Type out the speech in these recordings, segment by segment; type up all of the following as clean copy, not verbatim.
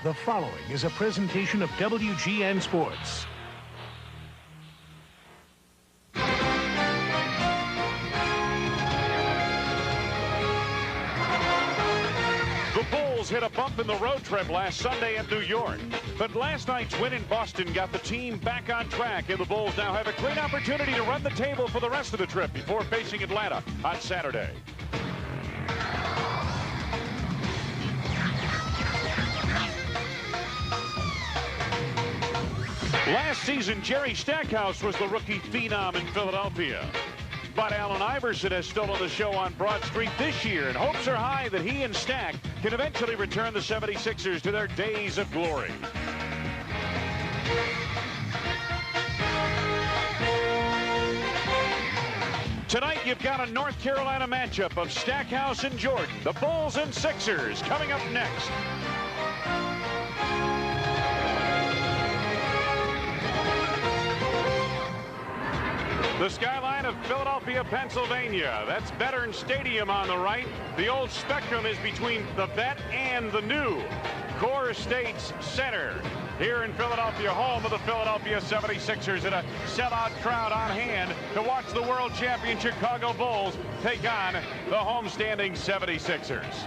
The following is a presentation of WGN Sports. The Bulls hit a bump in the road trip last Sunday in New York. But last night's win in Boston got the team back on track, and the Bulls now have a great opportunity to run the table for the rest of the trip before facing Atlanta on Saturday. Last season, Jerry Stackhouse was the rookie phenom in Philadelphia. But Allen Iverson has stolen the show on Broad Street this year, and hopes are high that he and Stack can eventually return the 76ers to their days of glory. Tonight, you've got a North Carolina matchup of Stackhouse and Jordan, the Bulls and Sixers, coming up next. The skyline of Philadelphia, Pennsylvania. That's Veterans Stadium on the right. The old Spectrum is between the vet and the new Core Estates Center here in Philadelphia, home of the Philadelphia 76ers, and a sellout crowd on hand to watch the world champion Chicago Bulls take on the homestanding 76ers.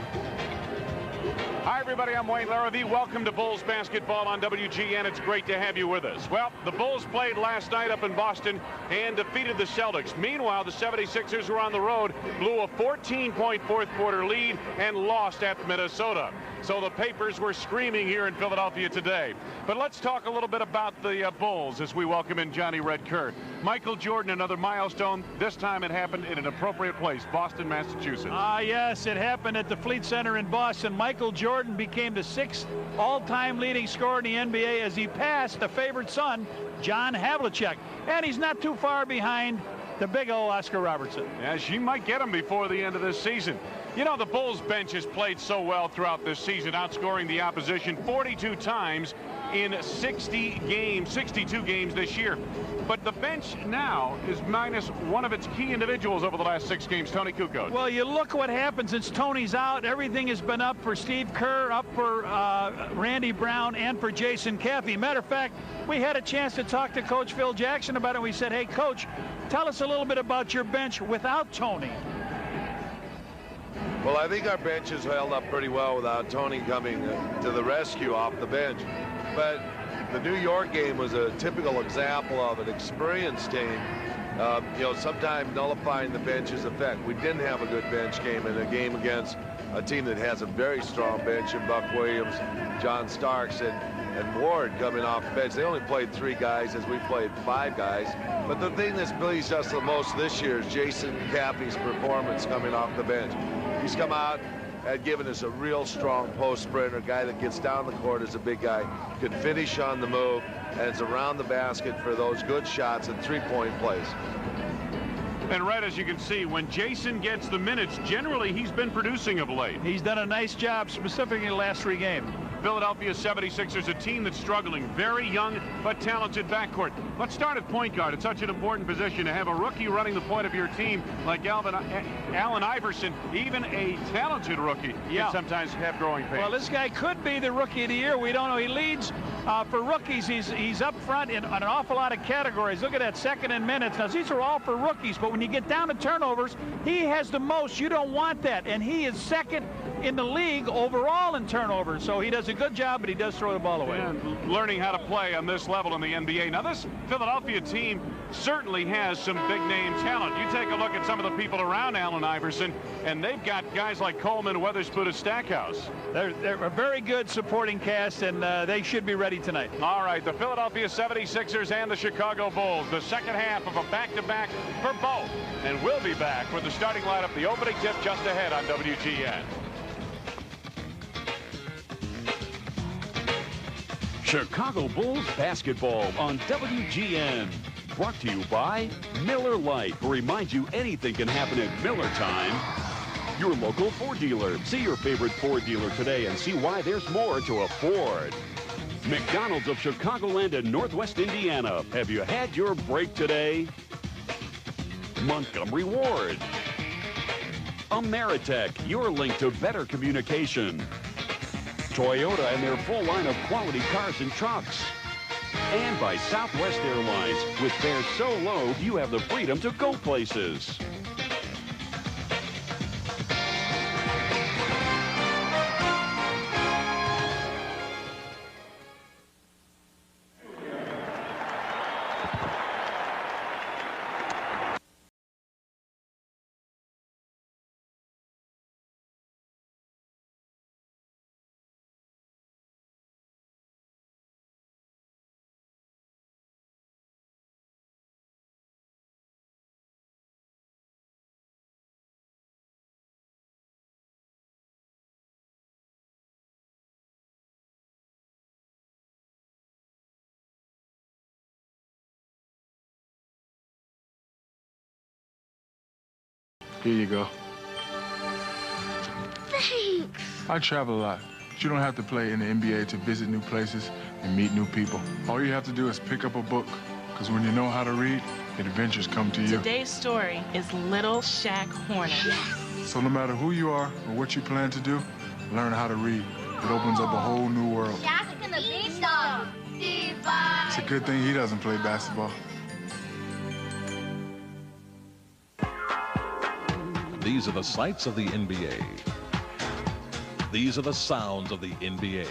Hi, everybody. I'm Wayne Larrivee. Welcome to Bulls basketball on WGN. It's great to have you with us. Well, the Bulls played last night up in Boston and defeated the Celtics. Meanwhile, the 76ers were on the road, blew a 14-point fourth-quarter lead, and lost at Minnesota. So the papers were screaming here in Philadelphia today. But let's talk a little bit about the Bulls as we welcome in Johnny Red Kerr. Michael Jordan, another milestone. This time it happened in an appropriate place, Boston, Massachusetts. Yes, it happened at the Fleet Center in Boston. Michael Jordan became the 6th all-time leading scorer in the NBA as he passed the favorite son, John Havlicek. And he's not too far behind the big old Oscar Robertson. Yeah, she might get him before the end of this season. You know, the Bulls bench has played so well throughout this season, outscoring the opposition 42 times in 62 games this year. But the bench now is minus one of its key individuals over the last 6 games, Tony Kukoc. Well, you look what happened since Tony's out. Everything has been up for Steve Kerr, up for Randy Brown, and for Jason Caffey. Matter of fact, we had a chance to talk to Coach Phil Jackson about it. We said, hey, Coach, tell us a little bit about your bench without Tony. Well, I think our bench has held up pretty well without Tony coming to the rescue off the bench. But the New York game was a typical example of an experienced team, sometimes nullifying the bench's effect. We didn't have a good bench game in a game against a team that has a very strong bench in Buck Williams, John Starks, and Ward coming off the bench. They only played 3 guys as we played 5 guys. But the thing that's pleased us the most this year is Jason Caffey's performance coming off the bench. He's come out and given us a real strong post sprinter, a guy that gets down the court as a big guy, can finish on the move, and is around the basket for those good shots and three-point plays. And right, as you can see, when Jason gets the minutes, generally he's been producing of late. He's done a nice job, specifically in the last 3 games. Philadelphia 76ers, a team that's struggling. Very young but talented backcourt. Let's start at point guard. It's such an important position to have a rookie running the point of your team like Allen Iverson, even a talented rookie, can sometimes have growing pains. Well, this guy could be the rookie of the year. We don't know. He leads for rookies. He's up front in an awful lot of categories. Look at that, second in minutes. Now, these are all for rookies, but when you get down to turnovers, he has the most. You don't want that, and he is second in the league overall in turnovers. So he does a good job, but he does throw the ball away. And learning how to play on this level in the NBA. Now, this Philadelphia team certainly has some big-name talent. You take a look at some of the people around Allen Iverson, and they've got guys like Coleman, Weatherspoon, and Stackhouse. They're a very good supporting cast, and they should be ready tonight. All right, the Philadelphia 76ers and the Chicago Bulls, the second half of a back-to-back for both. And we'll be back with the starting lineup, the opening tip just ahead on WGN. Chicago Bulls basketball on WGN. Brought to you by Miller Lite, who reminds you anything can happen at Miller time. Your local Ford dealer. See your favorite Ford dealer today and see why there's more to a Ford. McDonald's of Chicagoland and Northwest Indiana. Have you had your break today? Montgomery Ward. Ameritech, your link to better communication. Toyota and their full line of quality cars and trucks. And by Southwest Airlines. With fares so low, you have the freedom to go places. Here you go. Thanks. I travel a lot, but you don't have to play in the NBA to visit new places and meet new people. All you have to do is pick up a book, because when you know how to read, adventures come to you. Today's story is Little Shaq Horner. So no matter who you are or what you plan to do, learn how to read. It opens up a whole new world. Shaq and the Beanstalk. It's a good thing he doesn't play basketball. These are the sights of the NBA. These are the sounds of the NBA.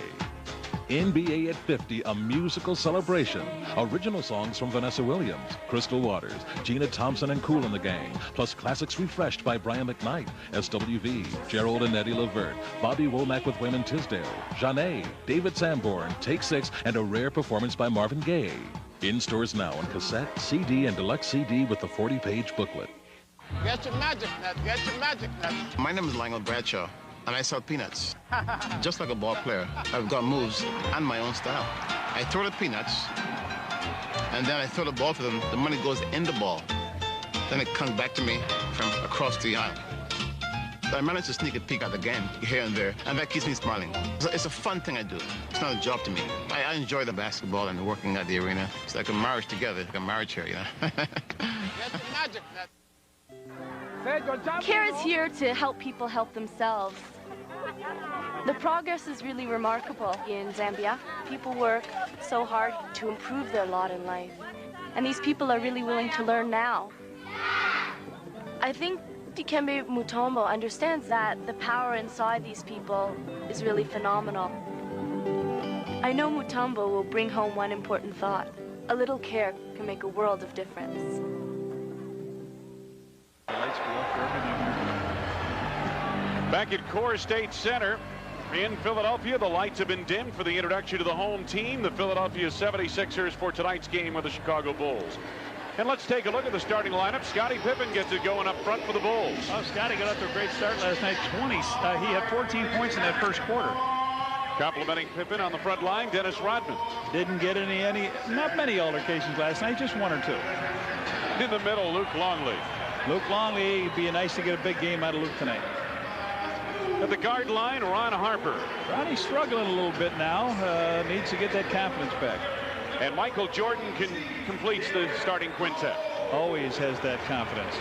NBA at 50, a musical celebration. Original songs from Vanessa Williams, Crystal Waters, Gina Thompson and Kool and the Gang, plus classics refreshed by Brian McKnight, SWV, Gerald and Eddie Levert, Bobby Womack with Wayman Tisdale, Jeanne, David Sanborn, Take 6, and a rare performance by Marvin Gaye. In stores now on cassette, CD, and deluxe CD with the 40-page booklet. Get your magic nut, get your magic nut. My name is Lionel Bradshaw, and I sell peanuts. Just like a ball player, I've got moves and my own style. I throw the peanuts, and then I throw the ball to them. The money goes in the ball. Then it comes back to me from across the aisle. I managed to sneak a peek at the game here and there, and that keeps me smiling. It's a fun thing I do. It's not a job to me. I enjoy the basketball and working at the arena. It's like a marriage together, like a marriage here, you know? Get your magic nut. CARE is here to help people help themselves. The progress is really remarkable in Zambia. People work so hard to improve their lot in life. And these people are really willing to learn now. I think Dikembe Mutombo understands that the power inside these people is really phenomenal. I know Mutombo will bring home one important thought. A little care can make a world of difference. Back at Core State Center in Philadelphia, the lights have been dimmed for the introduction to the home team, the Philadelphia 76ers, for tonight's game with the Chicago Bulls. And let's take a look at the starting lineup. Scottie Pippen gets it going up front for the Bulls. Oh, Scottie got off to a great start last night. He had 14 points in that first quarter. Complimenting Pippen on the front line, Dennis Rodman. Didn't get not many altercations last night, just one or two. In the middle, Luke Longley. Luke Longley, it'd be nice to get a big game out of Luke tonight. At the guard line, Ron Harper. Ronnie's struggling a little bit now. Needs to get that confidence back. And Michael Jordan completes the starting quintet. Always has that confidence.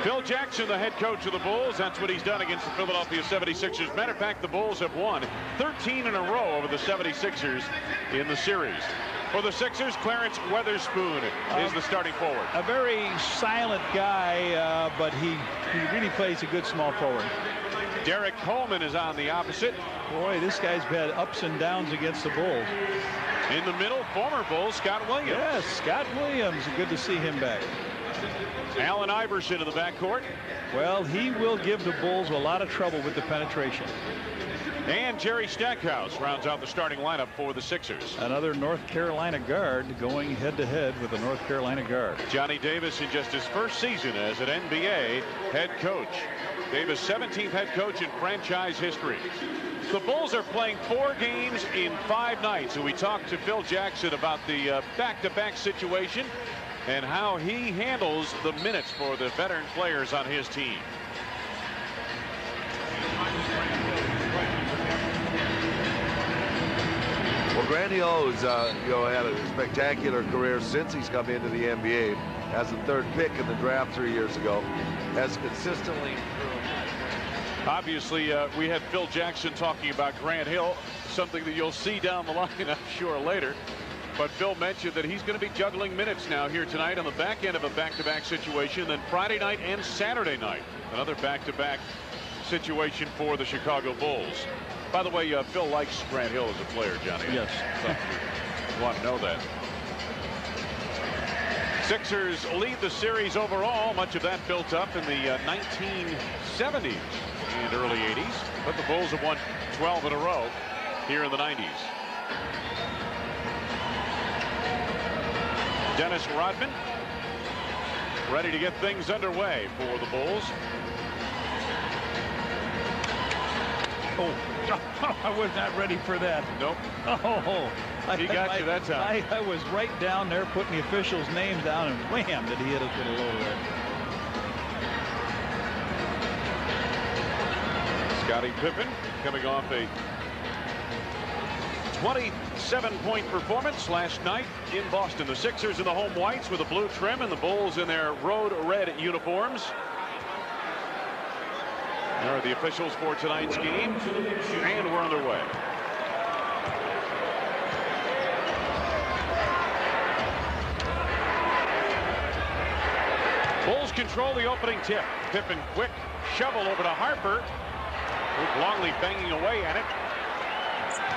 Phil Jackson, the head coach of the Bulls. That's what he's done against the Philadelphia 76ers. Matter of fact, the Bulls have won 13 in a row over the 76ers in the series. For the Sixers, Clarence Weatherspoon is the starting forward. A very silent guy, but he really plays a good small forward. Derek Coleman is on the opposite. Boy, this guy's had ups and downs against the Bulls. In the middle, former Bull Scott Williams. Yes, Scott Williams. Good to see him back. Allen Iverson in the backcourt. Well, he will give the Bulls a lot of trouble with the penetration. And Jerry Stackhouse rounds out the starting lineup for the Sixers. Another North Carolina guard going head-to-head with a North Carolina guard. Johnny Davis in just his first season as an NBA head coach. Davis, 17th head coach in franchise history. The Bulls are playing 4 games in 5 nights. And we talked to Phil Jackson about the back-to-back situation and how he handles the minutes for the veteran players on his team. Well, Grandiolo's had a spectacular career since he's come into the NBA as the 3rd pick in the draft 3 years ago. Has consistently improved. Obviously, we had Phil Jackson talking about Grant Hill, something that you'll see down the line, I'm sure, later. But Phil mentioned that he's going to be juggling minutes now here tonight on the back end of a back-to-back situation. Then Friday night and Saturday night, another back-to-back situation for the Chicago Bulls. By the way, Phil likes Grant Hill as a player, Johnny. Yes. You want to know that. Sixers lead the series overall. Much of that built up in the 1970s and early 80s. But the Bulls have won 12 in a row here in the 90s. Dennis Rodman ready to get things underway for the Bulls. Oh, I was not ready for that. Nope. Oh, he got you that time. I was right down there putting the officials' names down, and wham, did he hit us with a low red. Scottie Pippen coming off a 27-point performance last night in Boston. The Sixers in the home whites with a blue trim, and the Bulls in their road red uniforms. There are the officials for tonight's game, and we're underway. Bulls control the opening tip. Pippen quick shovel over to Harper. Luke Longley banging away at it.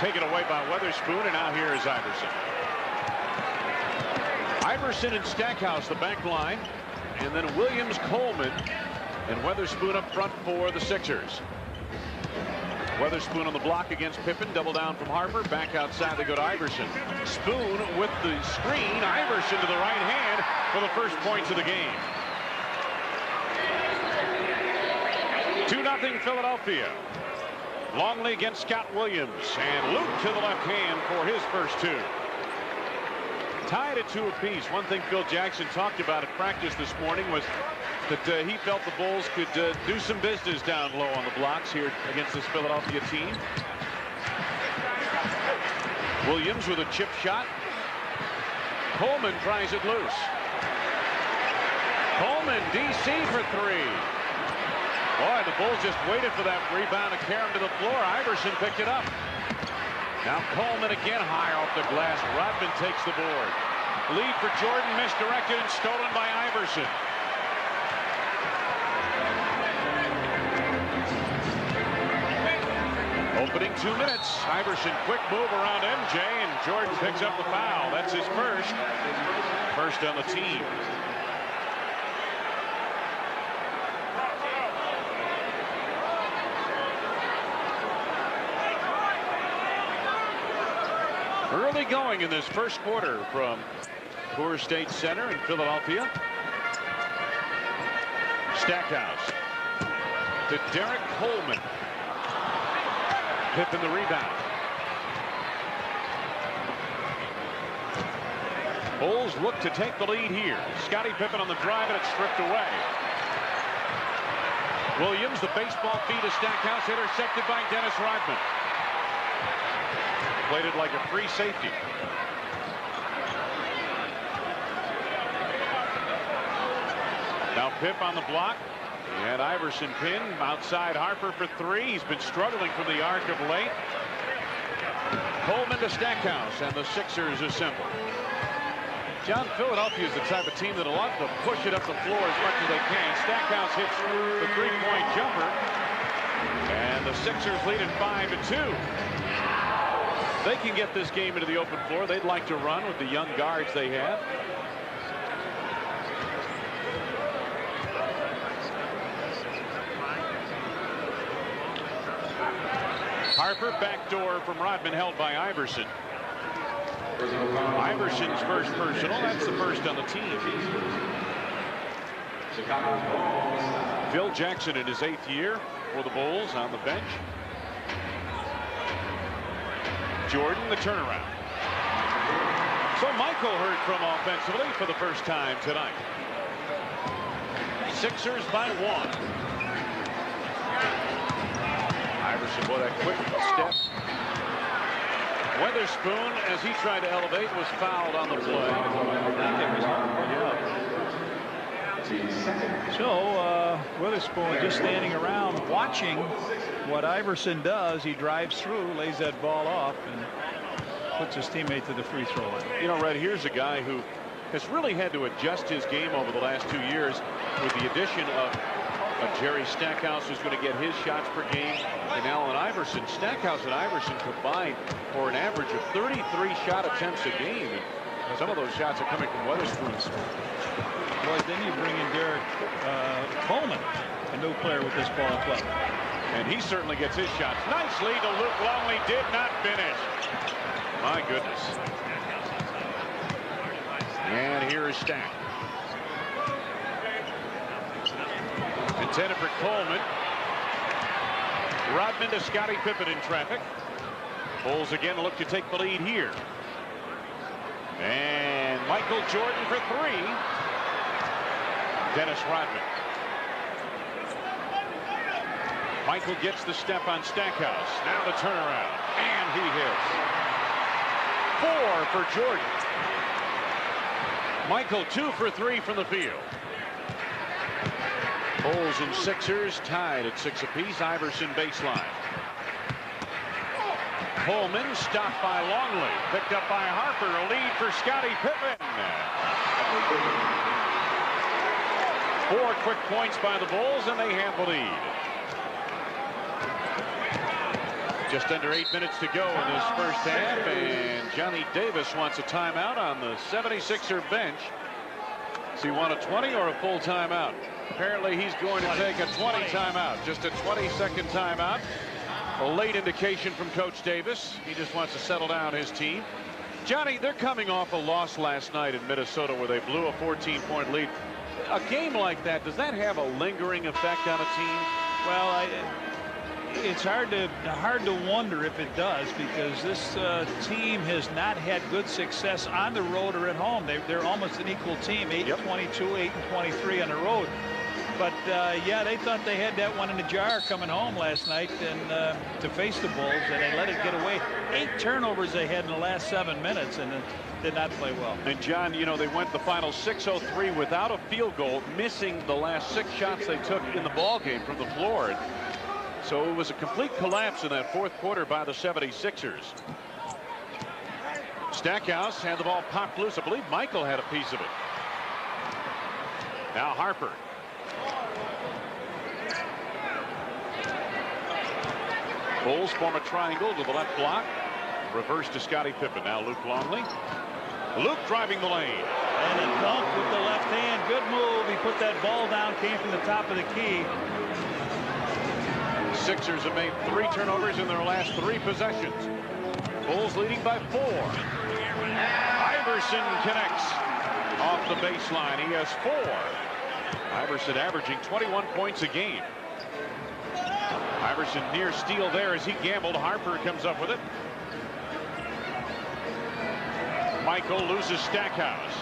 Taken away by Weatherspoon, and now here is Iverson. Iverson and Stackhouse, the back line, and then Williams, Coleman, and Weatherspoon up front for the Sixers. Weatherspoon on the block against Pippen. Double down from Harper. Back outside they go to Iverson. Spoon with the screen. Iverson to the right hand for the first points of the game. 2-0 Philadelphia. Longley against Scott Williams, and Luke to the left hand for his first two. Tied at 2 apiece. One thing Phil Jackson talked about at practice this morning was that he felt the Bulls could do some business down low on the blocks here against this Philadelphia team. Williams with a chip shot. Coleman pries it loose. Coleman, DC for 3. Boy, the Bulls just waited for that rebound to carry him to the floor. Iverson picked it up. Now Coleman again high off the glass. Rodman takes the board. Lead for Jordan, misdirected and stolen by Iverson. Opening 2 minutes. Iverson quick move around MJ, and Jordan picks up the foul. That's his first. First on the team. Early going in this first quarter from Coors State Center in Philadelphia. Stackhouse to Derek Coleman. Pippen the rebound. Bulls look to take the lead here. Scottie Pippen on the drive, and it's stripped away. Williams, the baseball feed to Stackhouse, intercepted by Dennis Rodman. Played it like a free safety. Now Pip on the block, and Iverson pin outside Harper for 3. He's been struggling from the arc of late. Coleman to Stackhouse, and the Sixers assemble. John, Philadelphia is the type of team that'll love to push it up the floor as much as they can. Stackhouse hits the 3-point jumper, and the Sixers lead at 5-2. They can get this game into the open floor. They'd like to run with the young guards they have. Harper backdoor from Rodman, held by Iverson. Iverson's first personal. That's the first on the team. Phil Jackson in his 8th year for the Bulls on the bench. Jordan, the turnaround. So Michael heard from offensively for the first time tonight. Sixers by 1. Iverson, boy, that quick step. Weatherspoon, as he tried to elevate, was fouled on the play. Yeah. So Witherspoon just standing around watching what Iverson does. He drives through, lays that ball off, and puts his teammate to the free throw line. You know, Red, here's a guy who has really had to adjust his game over the last 2 years with the addition of Jerry Stackhouse, who's going to get his shots per game, and Allen Iverson. Stackhouse and Iverson combined for an average of 33 shot attempts a game. And some of those shots are coming from Witherspoon. Boy, then you bring in Derek Coleman, a new player with this ball club. And he certainly gets his shots. Nicely to Luke Longley, did not finish. My goodness. And here is Stack. Intended for Coleman. Rodman to Scottie Pippen in traffic. Bulls again look to take the lead here. And Michael Jordan for three. Dennis Rodman. Michael gets the step on Stackhouse. Now the turnaround. And he hits. 4 for Jordan. Michael 2 for 3 from the field. Bulls and Sixers tied at 6 apiece. Iverson baseline. Coleman stopped by Longley. Picked up by Harper. A lead for Scottie Pippen. 4 quick points by the Bulls, and they have the lead. Just under 8 minutes to go in this first half, and Johnny Davis wants a timeout on the 76er bench. Does he want a 20 or a full timeout? Apparently he's going to take a 20 timeout. Just a 20-second timeout. A late indication from Coach Davis. He just wants to settle down his team. Johnny, they're coming off a loss last night in Minnesota where they blew a 14-point lead. A game like that, does that have a lingering effect on a team? Well, it's hard to wonder if it does, because this team has not had good success on the road or at home. They're almost an equal team, 8-22, 8-23 on the road. But yeah, they thought they had that one in the jar coming home last night and to face the Bulls, and they let it get away. 8 turnovers they had in the last 7 minutes, and did not play well. And John, you know, they went the final 6:03 without a field goal, missing the last 6 shots they took in the ball game from the floor. So it was a complete collapse in that fourth quarter by the 76ers. Stackhouse had the ball popped loose. I believe Michael had a piece of it. Now Harper. Bulls form a triangle to the left block. Reverse to Scottie Pippen. Now Luke Longley. Luke driving the lane. And a dunk with the left hand. Good move. He put that ball down. Came from the top of the key. Sixers have made 3 turnovers in their last 3 possessions. Bulls leading by 4. Iverson connects off the baseline. He has 4. Iverson averaging 21 points a game. Iverson near steal there as he gambled. Harper comes up with it. Michael loses Stackhouse.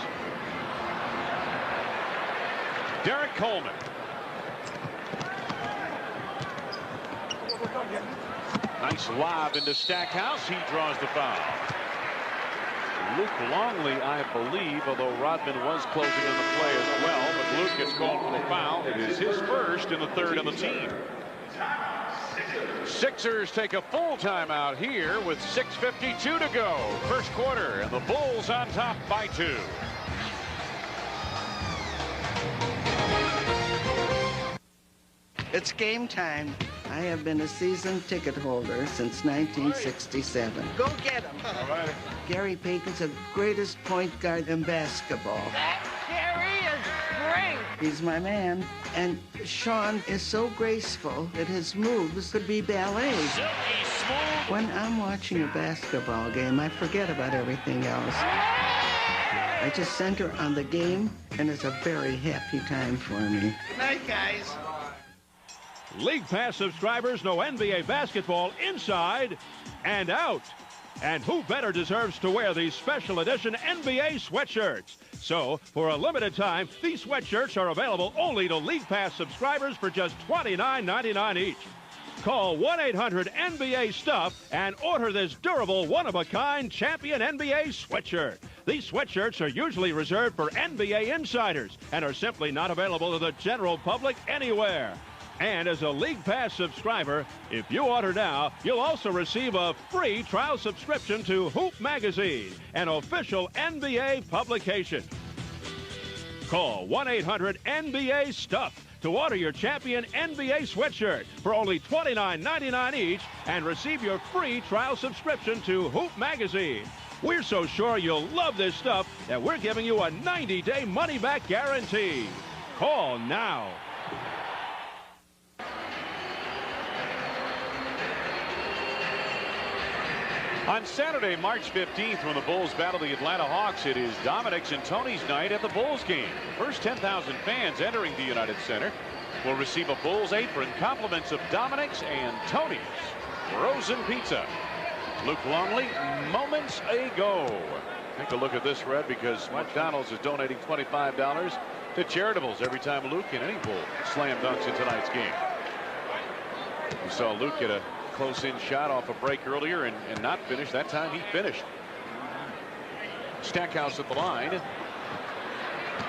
Derek Coleman. Nice lob into Stackhouse. He draws the foul. Luke Longley, I believe, although Rodman was closing on the play as well, but Luke gets called for the foul. It is his first and the 3rd on the team. Sixers take a full timeout here with 6:52 to go. First quarter, and the Bulls on top by 2. It's game time. I have been a season ticket holder since 1967. Go get him. All right. Gary Payton's the greatest point guard in basketball. That Gary is great. He's my man. And Sean is so graceful that his moves could be ballet. Silky smooth. When I'm watching a basketball game, I forget about everything else. I just center on the game, and it's a very happy time for me. Good night, guys. League Pass subscribers know NBA basketball inside and out. And who better deserves to wear these special edition NBA sweatshirts? So, for a limited time, these sweatshirts are available only to League Pass subscribers for just $29.99 each. Call 1-800-NBA-STUFF and order this durable, one-of-a-kind champion NBA sweatshirt. These sweatshirts are usually reserved for NBA insiders and are simply not available to the general public anywhere. And as a League Pass subscriber, if you order now, you'll also receive a free trial subscription to Hoop Magazine, an official NBA publication. Call 1-800-NBA-STUFF to order your champion NBA sweatshirt for only $29.99 each and receive your free trial subscription to Hoop Magazine. We're so sure you'll love this stuff that we're giving you a 90-day money-back guarantee. Call now. On Saturday, March 15th, when the Bulls battle the Atlanta Hawks, it is Dominic's and Tony's night at the Bulls game. The first 10,000 fans entering the United Center will receive a Bulls apron, compliments of Dominic's and Tony's frozen pizza. Luke Longley, moments ago. Take a look at this, Red, because McDonald's is donating $25 to charitables every time Luke and any Bull slam dunks in tonight's game. We saw Luke get a close-in shot off a break earlier and not finish. That time he finished. Stackhouse at the line.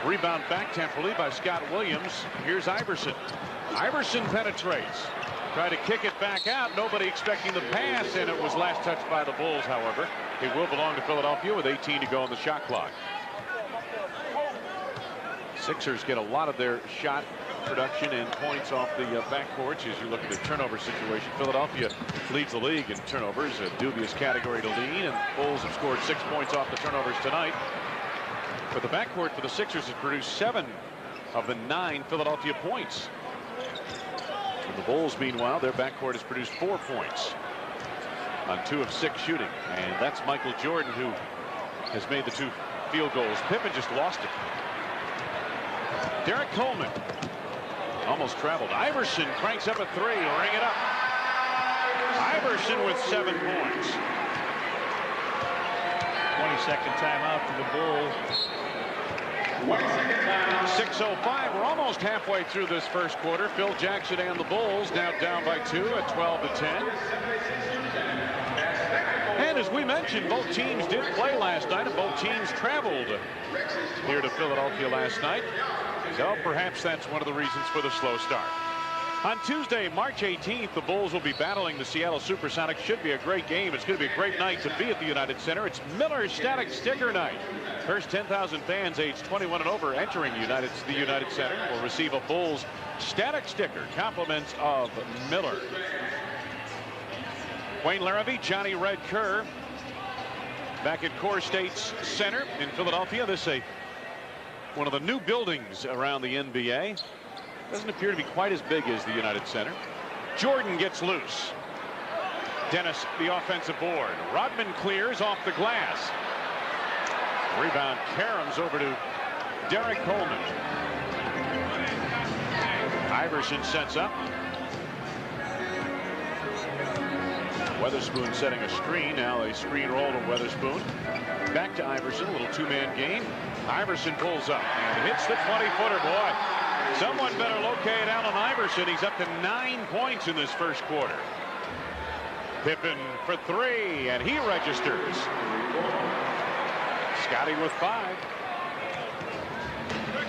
Rebound back temporarily by Scott Williams. Here's Iverson. Iverson penetrates. Tried to kick it back out. Nobody expecting the pass, and it was last touched by the Bulls, however. It will belong to Philadelphia with 18 to go on the shot clock. Sixers get a lot of their shot production and points off the backcourts as you look at the turnover situation. Philadelphia leads the league in turnovers, a dubious category to lead, and Bulls have scored 6 points off the turnovers tonight. But the backcourt for the Sixers has produced 7 of the 9 Philadelphia points. And the Bulls, meanwhile, their backcourt has produced 4 points on 2 of 6 shooting, and that's Michael Jordan, who has made the 2 field goals. Pippen just lost it. Derek Coleman almost traveled. Iverson cranks up a 3. Ring it up. Iverson with 7 points. 20-second timeout for the Bulls. 6:05. We're almost halfway through this first quarter. Phil Jackson and the Bulls now down by 2 at 12-10. And as we mentioned, both teams did play last night, and both teams traveled here to Philadelphia last night. So perhaps that's one of the reasons for the slow start. On Tuesday, March 18th, the Bulls will be battling the Seattle Supersonics. Should be a great game. It's going to be a great night to be at the United Center. It's Miller Static Sticker Night. First 10,000 fans aged 21 and over entering the United Center will receive a Bulls static sticker, compliments of Miller. Wayne Larrabee, Johnny Red Kerr back at Core State's Center in Philadelphia. This is one of the new buildings around the NBA. Doesn't appear to be quite as big as the United Center. Jordan gets loose. Dennis, the offensive board. Rodman clears off the glass. Rebound caroms over to Derek Coleman. Iverson sets up. Weatherspoon setting a screen. Now a screen roll to Weatherspoon. Back to Iverson. A little 2-man game. Iverson pulls up and hits the 20-footer. Boy, someone better locate Allen Iverson. He's up to 9 points in this first quarter. Pippen for 3, and he registers. Scotty with 5.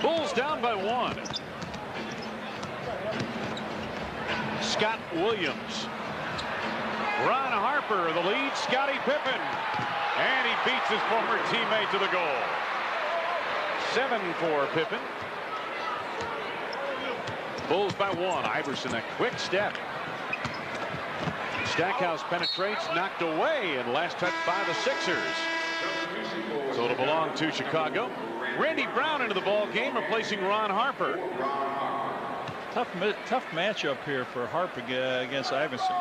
Bulls down by 1. Scott Williams. Ron Harper, the lead. Scottie Pippen. And he beats his former teammate to the goal. 7 for Pippen. Bulls by 1. Iverson, a quick step. Stackhouse penetrates, knocked away, and last touch by the Sixers. So it'll belong to Chicago. Randy Brown into the ball game, replacing Ron Harper. Tough matchup here for Harper against Iverson.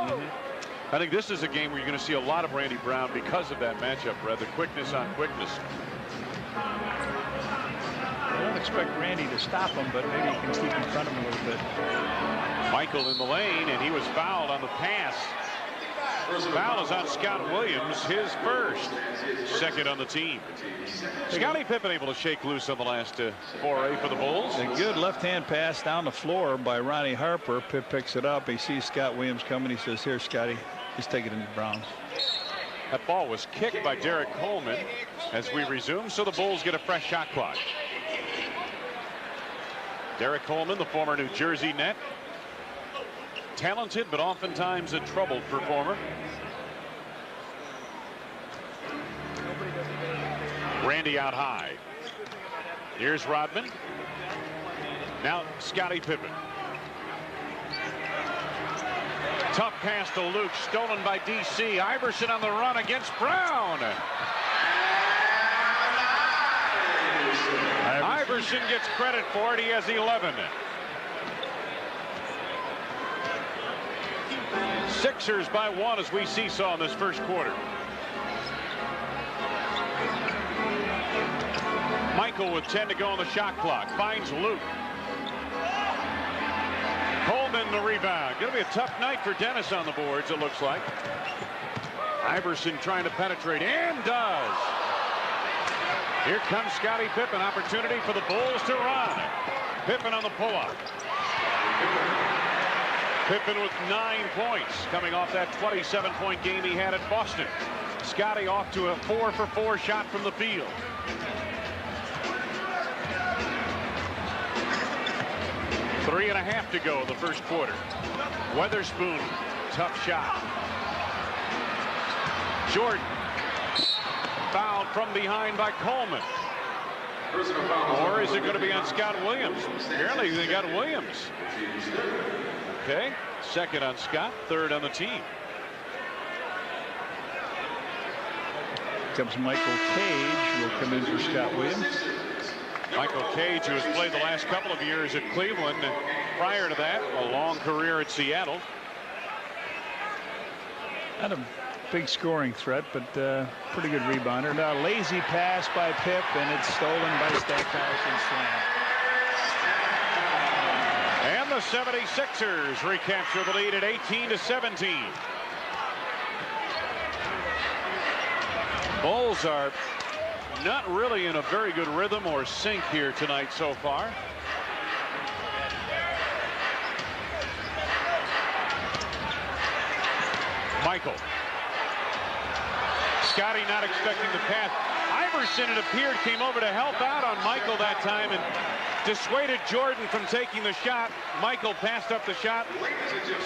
I think this is a game where you're going to see a lot of Randy Brown because of that matchup, Red. The quickness on quickness. I don't expect Randy to stop him, but maybe he can keep in front of him a little bit. Michael in the lane, and he was fouled on the pass. Foul is on Scott Williams, his first. Second on the team. Scottie Pippen able to shake loose on the last foray for the Bulls. A good left-hand pass down the floor by Ronnie Harper. Pip picks it up. He sees Scott Williams coming. He says, "Here, Scotty, just take it into Brown." That ball was kicked by Derek Coleman, as we resume, so the Bulls get a fresh shot clock. Derek Coleman, the former New Jersey Net. Talented, but oftentimes a troubled performer. Randy out high. Here's Rodman. Now Scottie Pippen. Tough pass to Luke, stolen by DC. Iverson on the run against Brown. Iverson gets credit for it. He has 11. Sixers by 1 as we seesaw in this first quarter. Michael with 10 to go on the shot clock. Finds Luke. Coleman the rebound. Going to be a tough night for Dennis on the boards, it looks like. Iverson trying to penetrate, and does. Here comes Scottie Pippen. Opportunity for the Bulls to run. Pippen on the pull-up. Pippen with 9 points, coming off that 27-point game he had at Boston. Scottie off to a 4-for-4 shot from the field. Three and a half to go in the first quarter. Weatherspoon, tough shot. Jordan, fouled from behind by Coleman. Or is it going to be on Scott Williams? Apparently they got Williams. Okay, second on Scott, third on the team. Comes Michael Cage, will come in for Scott Williams. Michael Cage, who has played the last couple of years at Cleveland, and prior to that, a long career at Seattle. Not a big scoring threat, but pretty good rebounder. Now, lazy pass by Pip, and it's stolen by Stackhouse and slam. And the 76ers recapture the lead at 18-17. Bulls are not really in a very good rhythm or sync here tonight so far. Michael. Scottie not expecting the pass. Iverson, it appeared, came over to help out on Michael that time and dissuaded Jordan from taking the shot. Michael passed up the shot,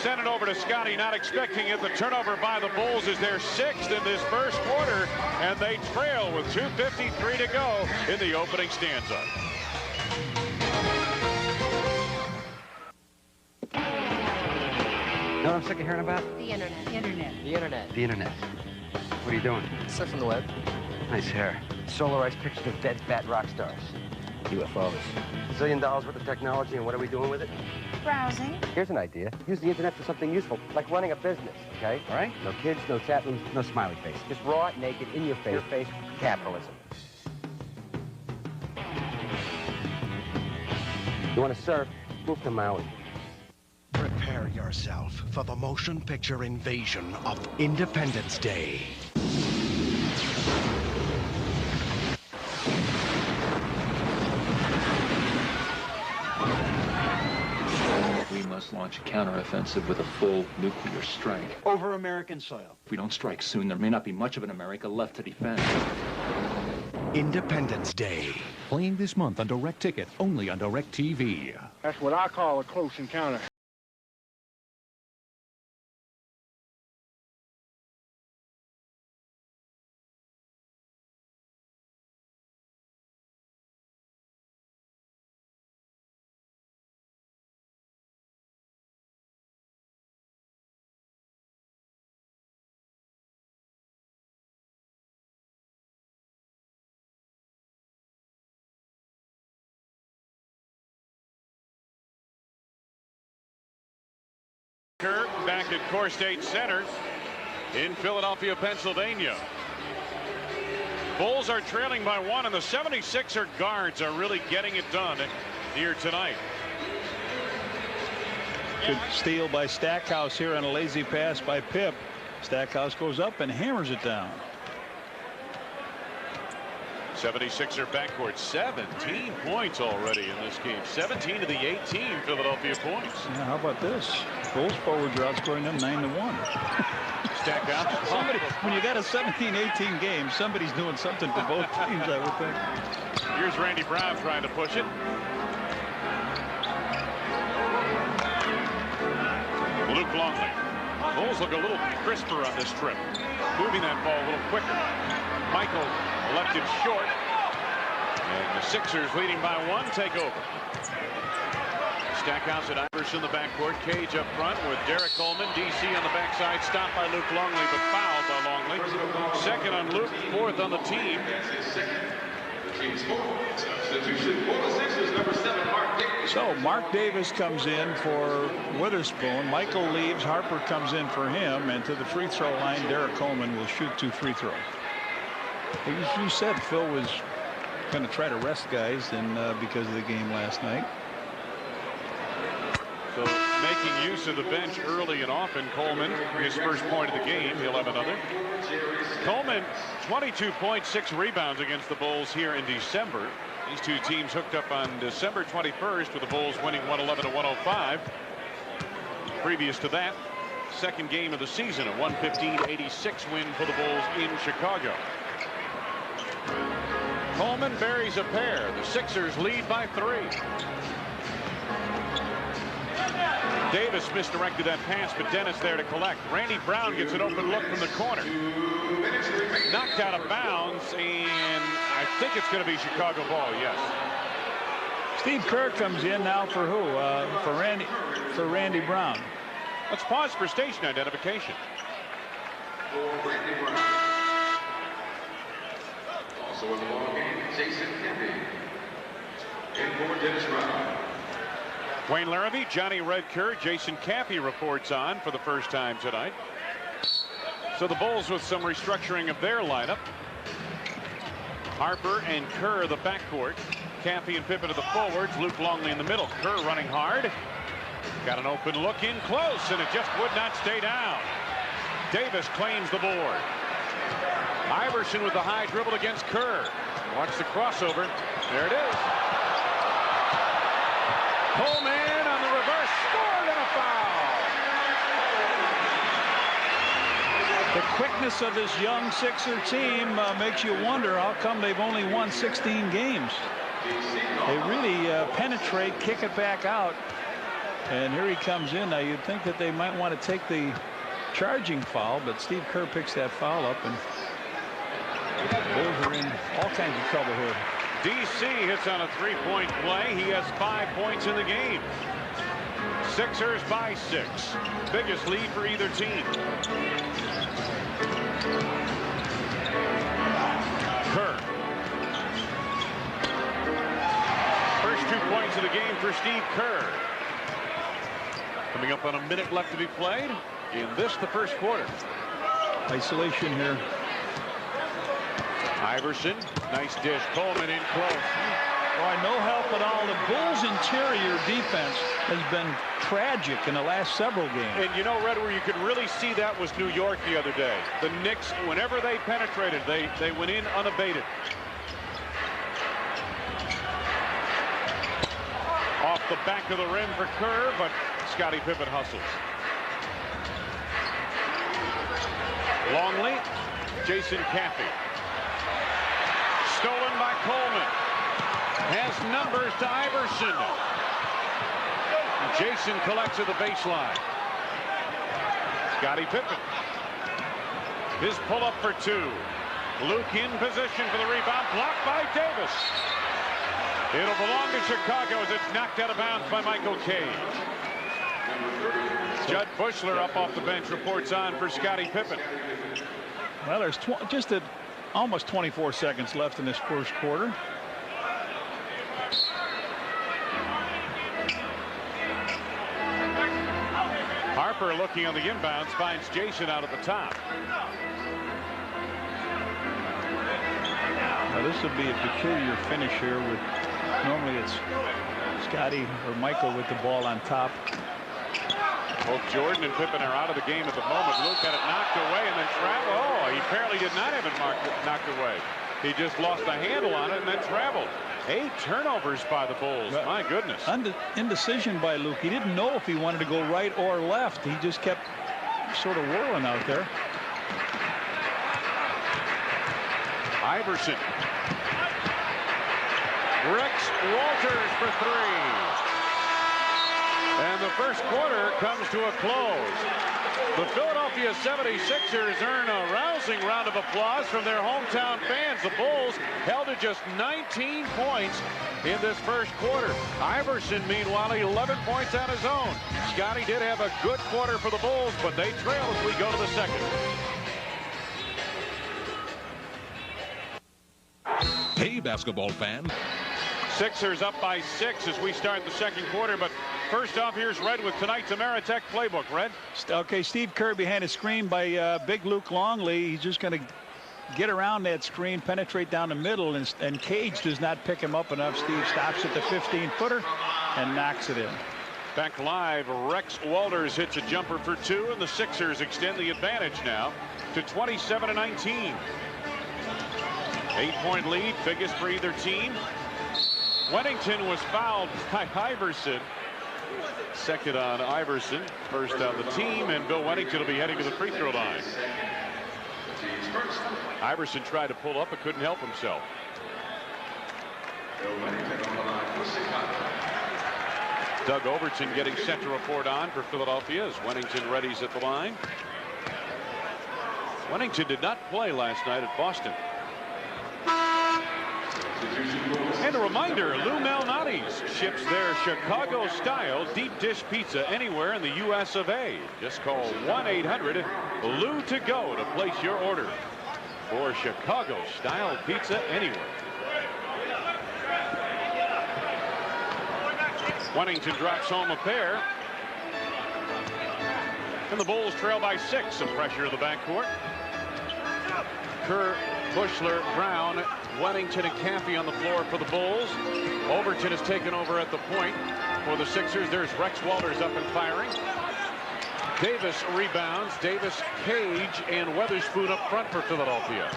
sent it over to Scottie, not expecting it. The turnover by the Bulls is their 6th in this first quarter, and they trail with 2:53 to go in the opening stanza. You know what I'm sick of hearing about? The internet. The internet. The internet. The internet. What are you doing? Stuff from the web. Nice hair. Solarized pictures of dead, fat rock stars. UFOs. $1 zillion worth of technology, and what are we doing with it? Browsing. Here's an idea. Use the internet for something useful, like running a business, okay? All right? No kids, no chat rooms, no smiley face. Just raw, naked, in your face capitalism. You want to surf? Move to Maui. Prepare yourself for the motion picture invasion of Independence Day. We must launch a counteroffensive with a full nuclear strike. Over American soil. If we don't strike soon, there may not be much of an America left to defend. Independence Day. Playing this month on Direct Ticket, only on Direct TV. That's what I call a close encounter. Back at Core State Center in Philadelphia, Pennsylvania. Bulls are trailing by 1, and the 76er guards are really getting it done here tonight. Good steal by Stackhouse here on a lazy pass by Pip. Stackhouse goes up and hammers it down. 76er backcourt, 17 points already in this game. 17 to the 18 Philadelphia points. Yeah, how about this? Bulls forwards are outscoring them 9-1. Stackhouse. Somebody, when you got a 17-18 game, somebody's doing something for both teams, I would think. Here's Randy Brown trying to push it. Luke Longley. Bulls look a little crisper on this trip, moving that ball a little quicker. Michael left it short, and the Sixers leading by 1 take over. Stackhouse at Iverson in the backcourt. Cage up front with Derek Coleman. DC on the backside, stopped by Luke Longley, but fouled by Longley. Second on Luke, 4th on the team. So Mark Davis comes in for Witherspoon. Michael leaves. Harper comes in for him. And to the free throw line, Derek Coleman will shoot 2 free throws. You said Phil was going to try to rest guys because of the game last night. So making use of the bench early and often. Coleman, his first point of the game. He'll have another. Coleman, 22 points, 6 rebounds against the Bulls here in December. These two teams hooked up on December 21st with the Bulls winning 111-105. Previous to that, second game of the season, a 115-86 win for the Bulls in Chicago. Coleman buries a pair. The Sixers lead by 3. Davis misdirected that pass, but Dennis there to collect. Randy Brown gets an open look from the corner. Knocked out of bounds, and I think it's going to be Chicago ball, yes. Steve Kerr comes in now for who? For Randy Brown. Let's pause for station identification. Also in the ball game, Jason Kennedy. And for Dennis Brown. Wayne Larrabee, Johnny Red Kerr, Jason Cappy reports on for the first time tonight. So the Bulls with some restructuring of their lineup. Harper and Kerr the backcourt. Cappy and Pippen to the forwards. Luke Longley in the middle. Kerr running hard. Got an open look in close, and it just would not stay down. Davis claims the board. Iverson with the high dribble against Kerr. Watch the crossover. There it is. Coleman on the reverse, scored, and a foul. The quickness of this young Sixer team makes you wonder how come they've only won 16 games. They really penetrate, kick it back out, and here he comes in. Now you'd think that they might want to take the charging foul, but Steve Kerr picks that foul up, and the Bulls are in all kinds of trouble here. DC hits on a 3-point play. He has 5 points in the game. Sixers by 6. Biggest lead for either team. Kerr. First 2 points of the game for Steve Kerr. Coming up on a minute left to be played in the first quarter. Isolation here. Iverson, nice dish. Coleman in close. Boy, no help at all. The Bulls' interior defense has been tragic in the last several games. And you know, Red, where you could really see that was New York the other day. The Knicks, whenever they penetrated, they went in unabated. Off the back of the rim for Kerr, but Scottie Pippen hustles. Longley, Jason Cappy. Stolen by Coleman. Has numbers to Iverson. Jason collects at the baseline. Scottie Pippen. His pull-up for 2. Luke in position for the rebound. Blocked by Davis. It'll belong to Chicago as it's knocked out of bounds by Michael Cage. Judd Bushler up off the bench reports on for Scottie Pippen. Well, there's almost 24 seconds left in this first quarter. Harper looking on the inbounds, finds Jason out at the top. Now this would be a peculiar finish here with normally it's Scottie or Michael with the ball on top. Both Jordan and Pippen are out of the game at the moment. Luke had it knocked away and then traveled. Oh, he apparently did not have it knocked away. He just lost a handle on it and then traveled. 8 turnovers by the Bulls. My goodness. Indecision by Luke. He didn't know if he wanted to go right or left. He just kept sort of whirling out there. Iverson. Rex Walters for three. And the first quarter comes to a close. The Philadelphia 76ers earn a rousing round of applause from their hometown fans. The Bulls held to just 19 points in this first quarter. Iverson, meanwhile, 11 points on his own. Scotty did have a good quarter for the Bulls, but they trail as we go to the second. Hey, basketball fan. Sixers up by 6 as we start the second quarter. But first off, here's Red with tonight's Ameritech playbook. Red. Okay, Steve Kerr behind a screen by big Luke Longley. He's just going to get around that screen, penetrate down the middle, and Cage does not pick him up enough. Steve stops at the 15-footer and knocks it in. Back live, Rex Walters hits a jumper for 2, and the Sixers extend the advantage now to 27-19. 8-point lead, biggest for either team. Wennington was fouled by Iverson. Second on Iverson, first on the team, and Bill Wennington will be heading to the free throw line. Iverson tried to pull up but couldn't help himself. Doug Overton getting set to report on for Philadelphia as Wennington readies at the line. Wennington did not play last night at Boston. And a reminder, Lou Malnati's ships their Chicago-style deep dish pizza anywhere in the U.S. of A. Just call 1-800-LOU-TO-GO to place your order for Chicago-style pizza anywhere. Wennington drops home a pair. And the Bulls trail by 6. Some pressure in the backcourt. Kerr, Bushler, Brown, Wennington, and Caffey on the floor for the Bulls. Overton has taken over at the point for the Sixers. There's Rex Walters up and firing. Davis rebounds. Davis, Cage, and Weatherspoon up front for Philadelphia.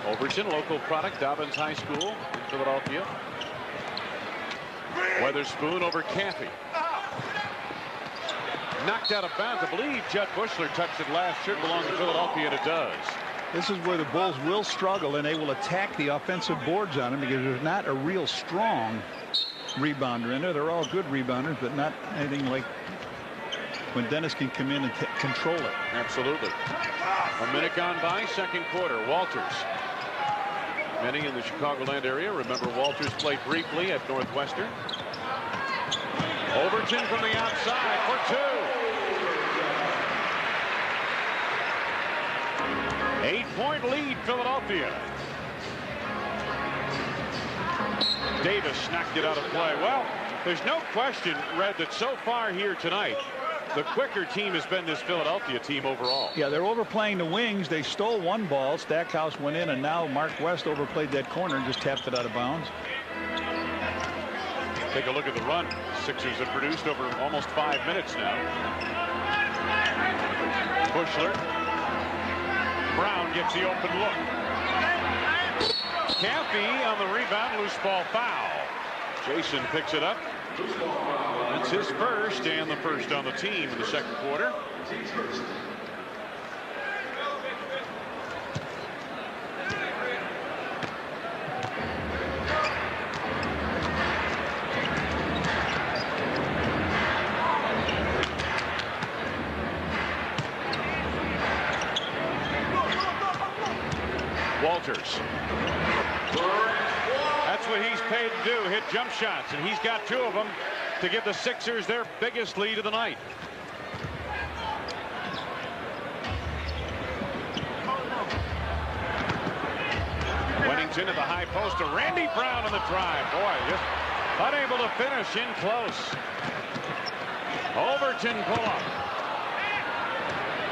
Overton, local product, Dobbins High School in Philadelphia. Weatherspoon over Caffey. Knocked out of bounds. I believe Judd Bushler touched it last. Should belong to Philadelphia, and it does. This is where the Bulls will struggle, and they will attack the offensive boards on them because there's not a real strong rebounder in there. They're all good rebounders, but not anything like when Dennis can come in and control it. Absolutely. A minute gone by, second quarter. Walters. Many in the Chicagoland area remember Walters played briefly at Northwestern. Overton from the outside for 2. 8-point lead, Philadelphia. Davis knocked it out of play. Well, there's no question, Red, that so far here tonight, the quicker team has been this Philadelphia team overall. Yeah, they're overplaying the wings. They stole one ball. Stackhouse went in, and now Mark West overplayed that corner and just tapped it out of bounds. Take a look at the run Sixers have produced over almost 5 minutes now. Bushler. Brown gets the open look. Caffey on the rebound, loose ball foul. Jason picks it up. It's his first and the first on the team in the second quarter. Walters. That's what he's paid to do, hit jump shots, and he's got 2 of them to give the Sixers their biggest lead of the night. Wennington at the high post to Randy Brown on the drive. Boy, just unable to finish, in close. Overton pull up.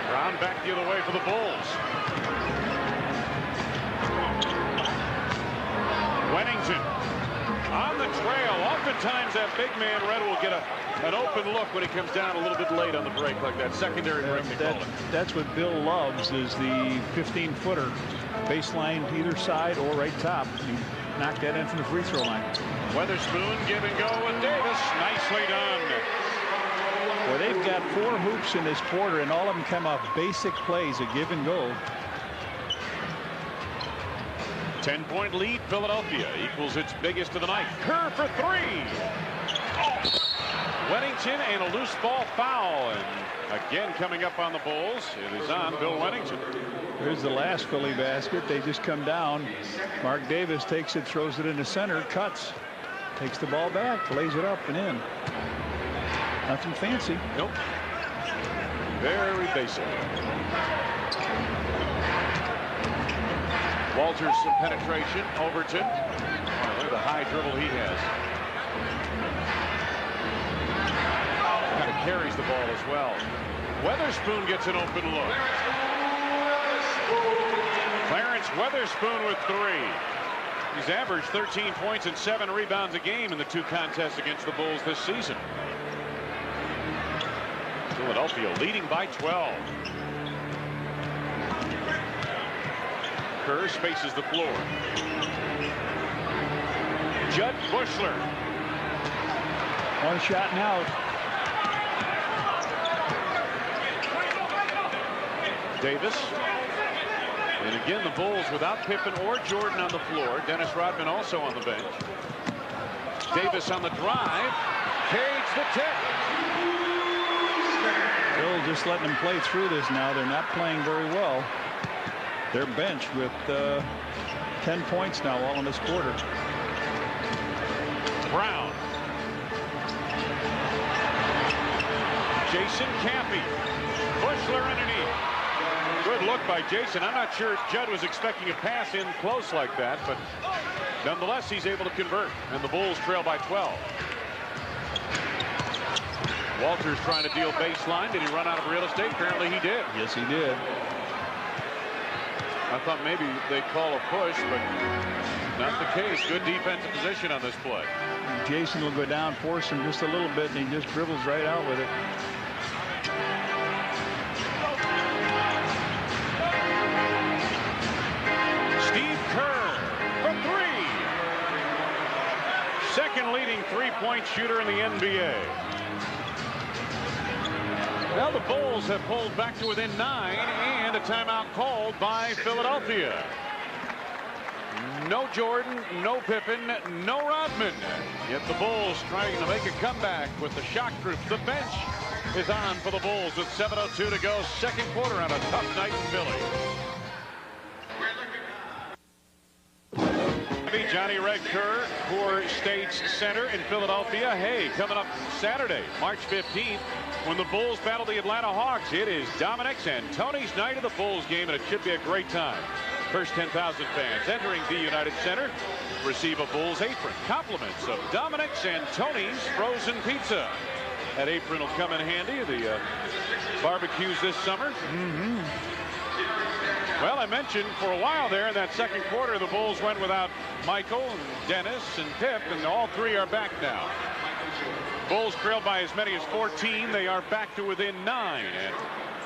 Brown back the other way for the Bulls. Wennington on the trail. Oftentimes that big man, Red, will get an open look when he comes down a little bit late on the break, like that secondary break. That's what Bill loves, is the 15-footer. Baseline either side or right top. He knocked that in from the free throw line. Weatherspoon give and go with Davis. Nicely done. Well, they've got 4 hoops in this quarter, and all of them come off basic plays, a give and go. 10-point lead. Philadelphia equals its biggest of the night. Kerr for 3. Oh. Wennington and a loose ball foul, and again coming up on the Bulls. It is on Bill Wennington. Here's the last Philly basket. They just come down. Mark Davis takes it, throws it into center, cuts, takes the ball back, lays it up and in. Nothing fancy. Nope. Very basic. Walters some penetration. Overton. Oh, look at the high dribble he has. Kind of carries the ball as well. Weatherspoon gets an open look. Clarence Weatherspoon with 3. He's averaged 13 points and 7 rebounds a game in the 2 contests against the Bulls this season. Philadelphia leading by 12. Kerr spaces the floor. Judd Bushler. 1 shot and out. Davis. And again, the Bulls without Pippen or Jordan on the floor. Dennis Rodman also on the bench. Davis on the drive. Cage the tip. Bill just letting them play through this now. They're not playing very well. They're benched with 10 points now all in this quarter. Brown. Jason Campy. Bushler underneath. Good look by Jason. I'm not sure Judd was expecting a pass in close like that, but nonetheless, he's able to convert, and the Bulls trail by 12. Walters trying to deal baseline. Did he run out of real estate? Apparently he did. Yes, he did. I thought maybe they'd call a push, but not the case. Good defensive position on this play. Jason will go down, force him just a little bit, and he just dribbles right out with it. Steve Kerr for 3. Second leading 3-point shooter in the NBA. Now the Bulls have pulled back to within 9, and a timeout called by Philadelphia. No Jordan, no Pippen, no Rodman. Yet the Bulls trying to make a comeback with the shock troops. The bench is on for the Bulls with 7:02 to go. Second quarter on a tough night in Philly. Johnny Red Kerr, Core State's center in Philadelphia. Hey, coming up Saturday, March 15th, when the Bulls battle the Atlanta Hawks. It is Dominic's and Tony's night of the Bulls game, and it should be a great time. First 10,000 fans entering the United Center receive a Bulls apron. Compliments of Dominic's and Tony's frozen pizza. That apron will come in handy. The barbecues this summer. Well, I mentioned for a while there in that second quarter, the Bulls went without Michael and Dennis and Pip, and all 3 are back now. Bulls trailed by as many as 14. They are back to within 9, and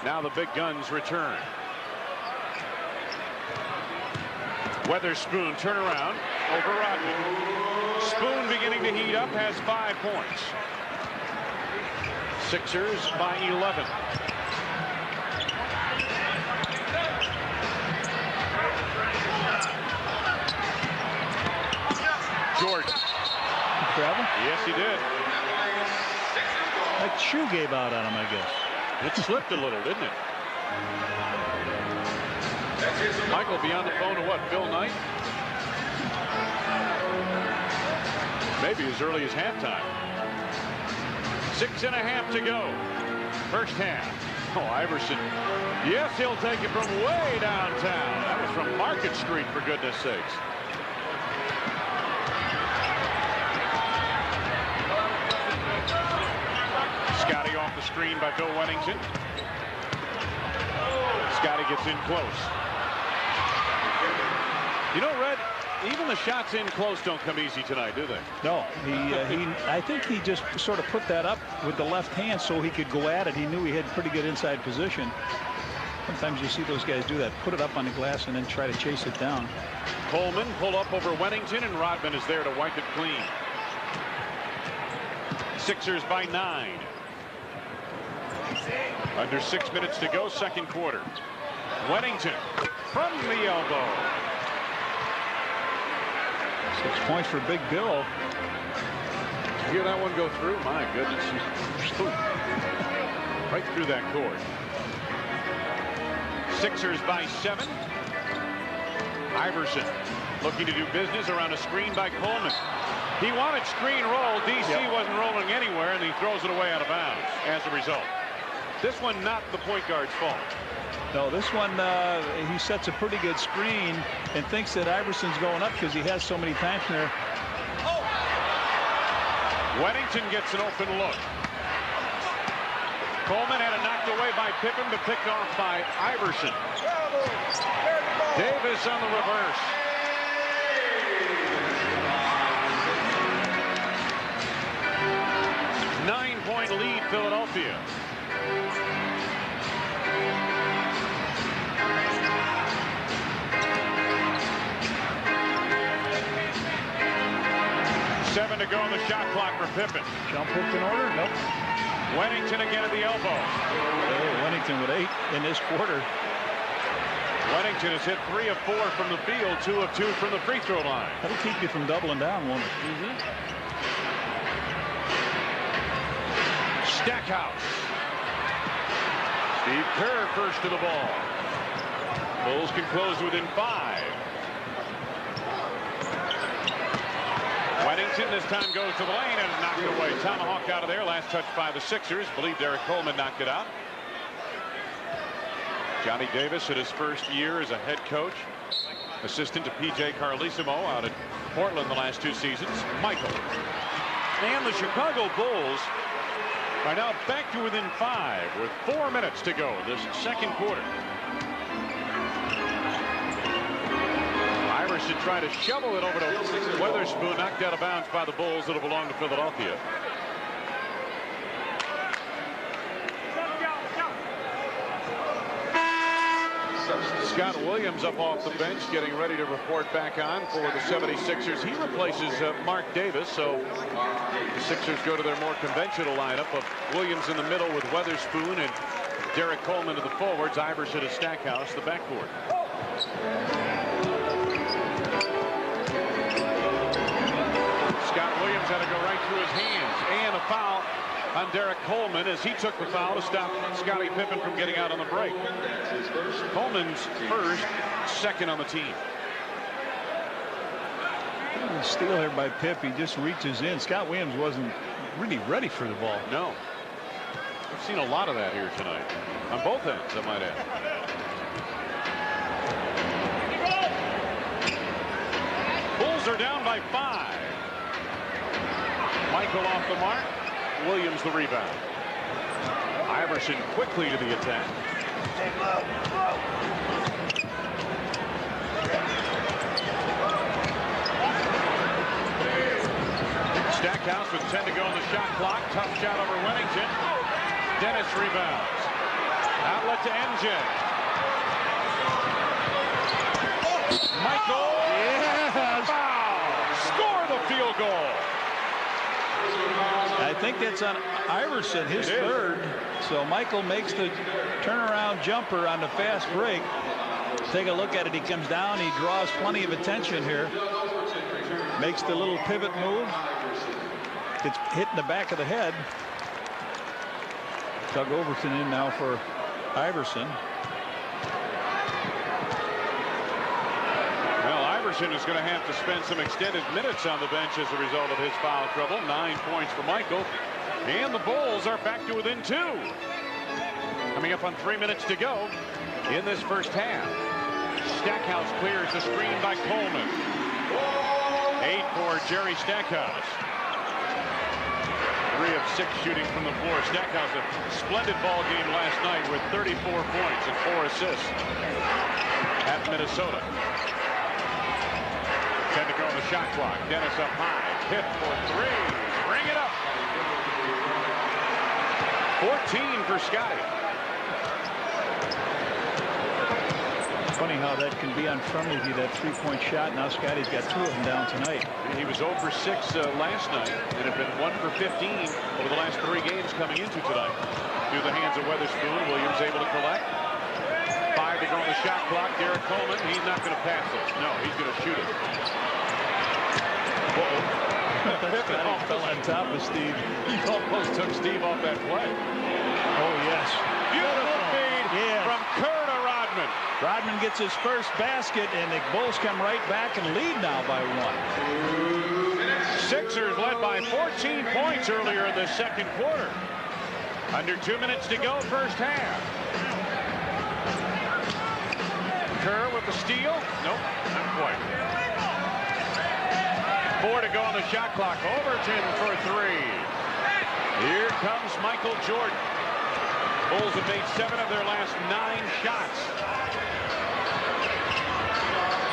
now the big guns return. Weatherspoon turnaround over Rodman. Spoon beginning to heat up, has 5 points. Sixers by 11. Jordan. Travel? Yes, he did. That shoe gave out on him, I guess. It slipped a little, didn't it? Michael be on the phone to what, Phil Knight? Maybe as early as halftime. 6.5 to go. First half. Oh, Iverson. Yes, he'll take it from way downtown. That was from Market Street, for goodness sakes. Scotty off the screen by Bill Wennington. Scotty gets in close. You know, Red, even the shots in close don't come easy tonight, do they? No, I think he just sort of put that up with the left hand so he could go at it. He knew he had pretty good inside position. Sometimes you see those guys do that, put it up on the glass and then try to chase it down. Coleman pull up over Wennington, and Rodman is there to wipe it clean. Sixers by 9. Under 6 minutes to go, second quarter. Weddington from the elbow. 6 points for Big Bill. Did you hear that one go through? My goodness. Right through that cord. Sixers by 7. Iverson looking to do business around a screen by Coleman. He wanted screen roll. DC wasn't rolling anywhere, and he throws it away out of bounds as a result. This one not the point guard's fault. No, this one he sets a pretty good screen and thinks that Iverson's going up because he has so many times there. Weddington gets an open look. Coleman had it knocked away by Pippen, but picked off by Iverson. Davis on the reverse. Nine-point lead, Philadelphia. Seven to go on the shot clock for Pippen. Jump hook in order? Nope. Weddington again at the elbow. Oh, Weddington with 8 in this quarter. Weddington has hit 3 of 4 from the field, 2 of 2 from the free throw line. That'll keep you from doubling down, won't it? Stackhouse. Steve Kerr first to the ball. Bulls can close within 5. Weddington this time goes to the lane and knocked away. Tomahawk out of there. Last touch by the Sixers. Believe Derek Coleman knocked it out. Johnny Davis at his first year as a head coach. Assistant to P.J. Carlesimo out at Portland the last 2 seasons. Michael. And the Chicago Bulls are now back to within 5 with 4 minutes to go in this second quarter. Iverson trying to shovel it over to Weatherspoon, knocked out of bounds by the Bulls. It'll belong to Philadelphia. Scott Williams up off the bench, getting ready to report back on for the 76ers. He replaces Mark Davis, so the Sixers go to their more conventional lineup of Williams in the middle with Weatherspoon and Derek Coleman to the forwards. Iverson to Stackhouse, the backcourt. Scott Williams had to go right through his hands, and a foul on Derek Coleman as he took the foul to stop Scottie Pippen from getting out on the break. Coleman's first, second on the team. Steal here by Pip. He just reaches in. Scott Williams wasn't really ready for the ball. No. We've seen a lot of that here tonight. On both ends, I might add. Bulls are down by 5. Michael off the mark. Williams the rebound. Iverson quickly to the attack. Stackhouse with 10 to go on the shot clock. Tough shot over Weddington. Dennis rebounds. Outlet to MJ. Michael. Yes. Foul. Score the field goal. I think that's on Iverson, his third. So Michael makes the turnaround jumper on the fast break. Take a look at it. He comes down. He draws plenty of attention here. Makes the little pivot move. Gets hit in the back of the head. Doug Overton in now for Iverson. Well, Iverson is going to have to spend some extended minutes on the bench as a result of his foul trouble. 9 points for Michael. And the Bulls are back to within 2. Coming up on 3 minutes to go in this first half. Stackhouse clears the screen by Coleman. 8 for Jerry Stackhouse. 3 of 6 shooting from the floor. Stackhouse a splendid ball game last night with 34 points and 4 assists at Minnesota. 10 to go on the shot clock. Dennis up high. Hit for 3. Bring it up. 14 for Scotty. Funny how that can be unfriendly with you, that 3-point shot. Now Scotty's got 2 of them down tonight. He was 0 for 6 last night and had been 1 for 15 over the last 3 games coming into tonight. through the hands of Weatherspoon. Williams able to collect. 5 to go on the shot clock. Derek Coleman, he's not going to pass this. No, he's going to shoot it. Pippen fell on top of Steve. He almost took Steve off that play. Oh, yes. Beautiful feed from Kerr to Rodman. Rodman gets his first basket, and the Bulls come right back and lead now by 1. Sixers led by 14 points earlier in the second quarter. Under 2 minutes to go, first half. Kerr with the steal. Nope, not quite. 4 to go on the shot clock. Overton for 3. Here comes Michael Jordan. Bulls have made 7 of their last 9 shots.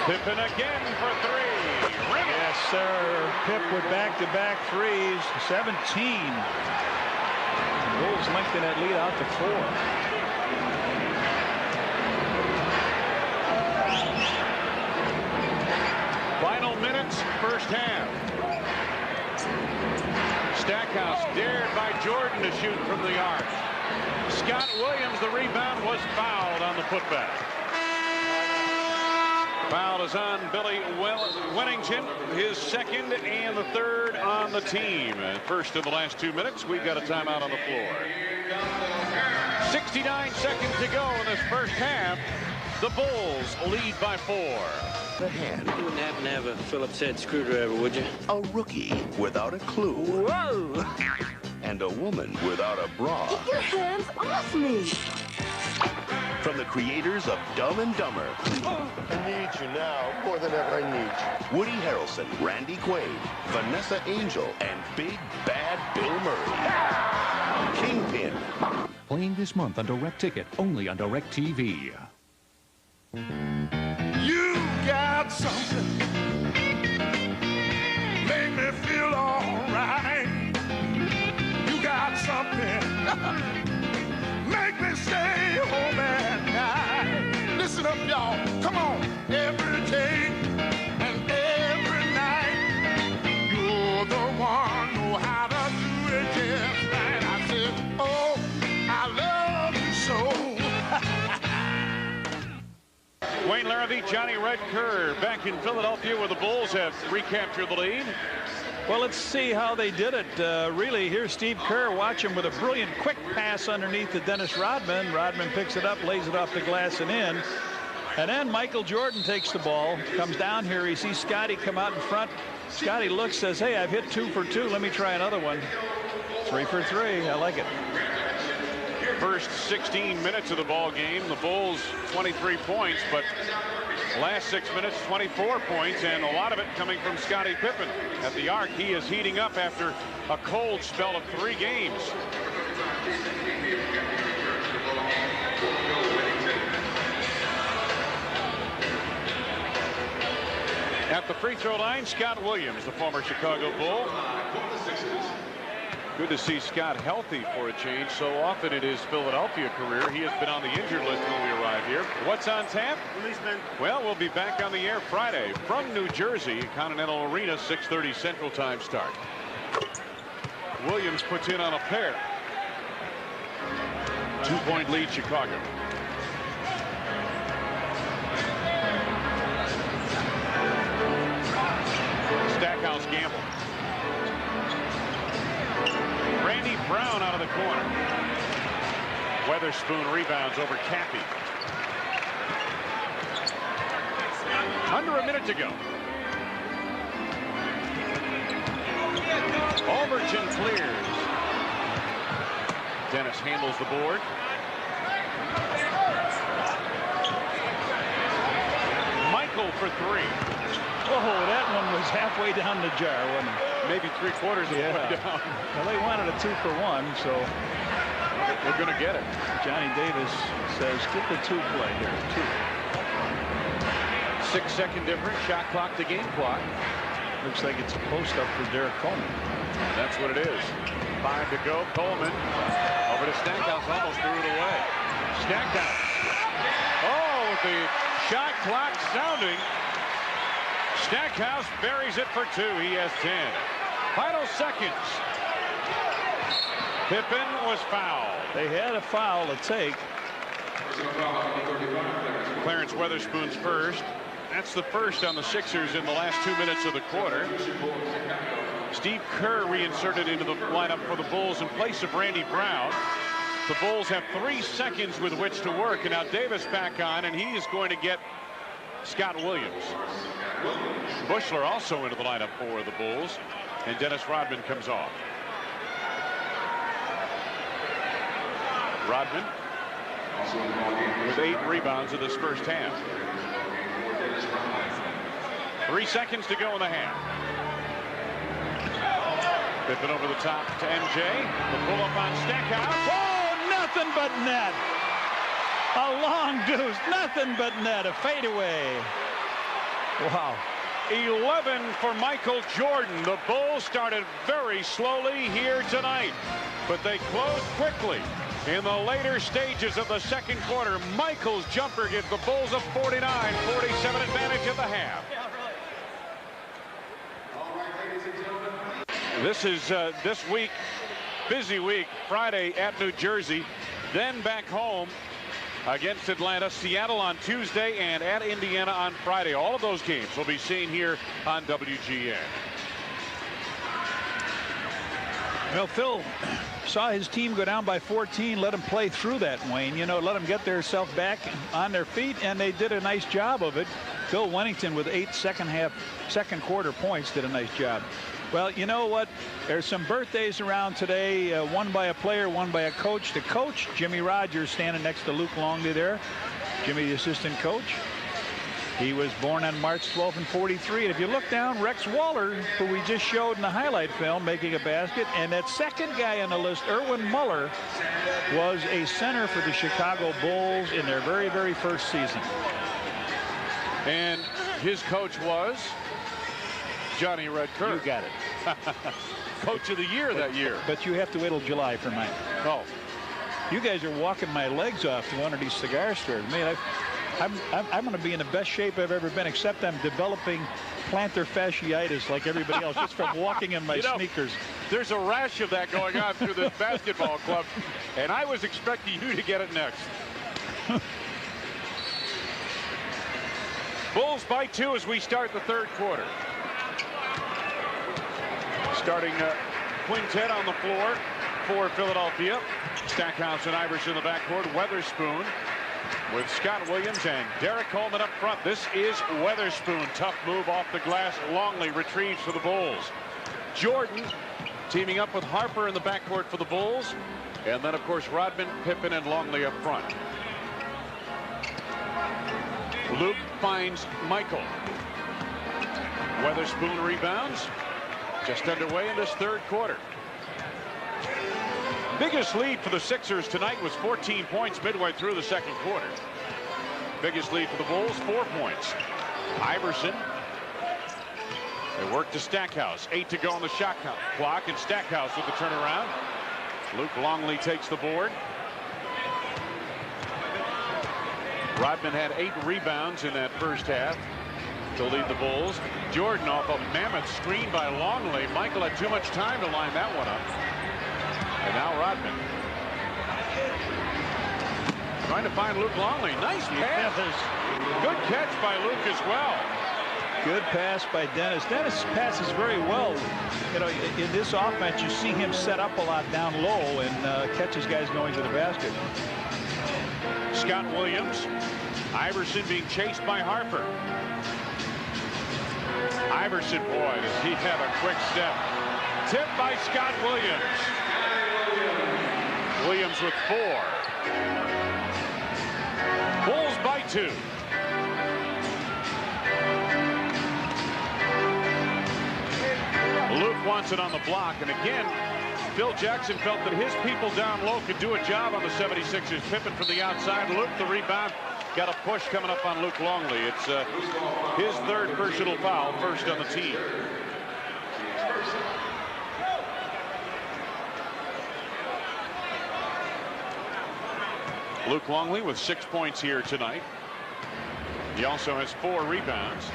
Pippen again for 3. Yes, sir. Pip with back-to-back threes. 17. The Bulls lengthen that lead out to 4. Final minutes, first half. Stackhouse dared by Jordan to shoot from the arc. Scott Williams, the rebound, was fouled on the putback. Foul is on Billy Wennington, his second and the third on the team. First in the last 2 minutes, we've got a timeout on the floor. 69 seconds to go in this first half. The Bulls lead by 4. The hand. You wouldn't happen to have a Phillips head screwdriver, would you? A rookie without a clue. Whoa! And a woman without a bra. Get your hands off me! From the creators of Dumb and Dumber. I need you now more than ever I need you. Woody Harrelson, Randy Quaid, Vanessa Angel, and Big Bad Bill Murray. Kingpin. Playing this month on Direct Ticket, only on Direct TV. You got something make me feel all right. You got something make me stay home at night. Listen up, y'all. Come on. Every day and every night, you're the one know how to do it just right. I said, oh, I love you so. Wayne Larrabee, Johnny Red Kerr back in Philadelphia where the Bulls have recaptured the lead. Well, let's see how they did it. Really, here's Steve Kerr. Watch him with a brilliant quick pass underneath to Dennis Rodman. Rodman picks it up, lays it off the glass and in. And then Michael Jordan takes the ball, comes down here. He sees Scotty come out in front. Scotty looks, says, hey, I've hit 2 for 2. Let me try another one. 3 for 3. I like it. First 16 minutes of the ball game, the Bulls 23 points, but last 6 minutes 24 points, and a lot of it coming from Scottie Pippen at the arc. He is heating up after a cold spell of 3 games. At the free throw line, Scott Williams, the former Chicago Bull. Good to see Scott healthy for a change. So often in his Philadelphia career, he has been on the injured list when we arrive here. What's on tap? Well, we'll be back on the air Friday from New Jersey, Continental Arena, 6:30 Central Time start. Williams puts in on a pair. 2-point lead, Chicago. Stackhouse gamble. Randy Brown out of the corner. Weatherspoon rebounds over Cappy. Under a minute to go. Overton clears. Dennis handles the board. Michael for 3. Oh, that one was halfway down the jar, wasn't it? Maybe 3/4 of the way down. Well, they wanted a 2 for 1, so we're going to get it. Johnny Davis says, get the 2 play here, 2. 6-second difference, shot clock to game clock. Looks like it's a post-up for Derek Coleman. That's what it is. 5 to go. Coleman over to Stackhouse, almost threw it away. Stackhouse. Oh, with the shot clock sounding. Stackhouse buries it for 2. He has 10. Final seconds. Pippen was fouled. They had a foul to take. Clarence Weatherspoon's first. That's the first on the Sixers in the last 2 minutes of the quarter. Steve Kerr reinserted into the lineup for the Bulls in place of Randy Brown. The Bulls have 3 seconds with which to work, and now Davis back on, and he is going to get Scott Williams. Bushler also into the lineup for the Bulls, and Dennis Rodman comes off. Rodman with 8 rebounds in this first half. 3 seconds to go in the half. Pippen over the top to MJ. The pull up on Stackhouse. Oh, nothing but net. A long deuce, nothing but net. A fadeaway. Wow. 11 for Michael Jordan. The Bulls started very slowly here tonight, but they closed quickly in the later stages of the second quarter. Michael's jumper gives the Bulls a 49-47 advantage at the half. This is this week, busy week. Friday at New Jersey, then back home against Atlanta, Seattle on Tuesday, and at Indiana on Friday. All of those games will be seen here on WGN. Well, Phil saw his team go down by 14, let them play through that, Wayne. You know, let them get themselves back on their feet, and they did a nice job of it. Phil Wennington with 8 second quarter points did a nice job. Well, you know what? There's some birthdays around today, one by a player, one by a coach. The coach, Jimmy Rogers, standing next to Luke Longley there. Jimmy, the assistant coach. He was born on March 12th in 43. And if you look down, Rex Waller, who we just showed in the highlight film, making a basket. And that second guy on the list, Erwin Muller, was a center for the Chicago Bulls in their very, very first season. And his coach was Johnny Red Kerr. You got it. Coach of the year that year. But you have to wait till July for mine. Oh. You guys are walking my legs off to one of these cigar stores. Man, I'm going to be in the best shape I've ever been, except I'm developing plantar fasciitis like everybody else just from walking in my sneakers. There's a rash of that going on through this basketball club, and I was expecting you to get it next. Bulls by 2 as we start the third quarter. Starting quintet on the floor for Philadelphia. Stackhouse and Iverson in the backcourt. Weatherspoon with Scott Williams and Derek Coleman up front. This is Weatherspoon. Tough move off the glass. Longley retrieves for the Bulls. Jordan teaming up with Harper in the backcourt for the Bulls. And then, of course, Rodman, Pippen, and Longley up front. Luke finds Michael. Weatherspoon rebounds. Just underway in this third quarter. Biggest lead for the Sixers tonight was 14 points midway through the second quarter. Biggest lead for the Bulls, 4 points. Iverson. They work to Stackhouse. 8 to go on the shot clock, and Stackhouse with the turnaround. Luke Longley takes the board. Rodman had 8 rebounds in that first half to lead the Bulls. Jordan off a mammoth screen by Longley. Michael had too much time to line that one up. And now Rodman trying to find Luke Longley. Nice pass. Good catch by Luke as well. Good pass by Dennis. Dennis passes very well. You know, in this offense, you see him set up a lot down low and catches guys going to the basket. Scott Williams. Iverson being chased by Harper. Iverson, boy, does he have a quick step. Tipped by Scott Williams. Williams with 4. Bulls by 2. Luke wants it on the block, and again, Phil Jackson felt that his people down low could do a job on the 76ers. Pippen from the outside. Luke the rebound. Got a push coming up on Luke Longley. It's his third personal foul, first on the team. Luke Longley with 6 points here tonight. He also has 4 rebounds.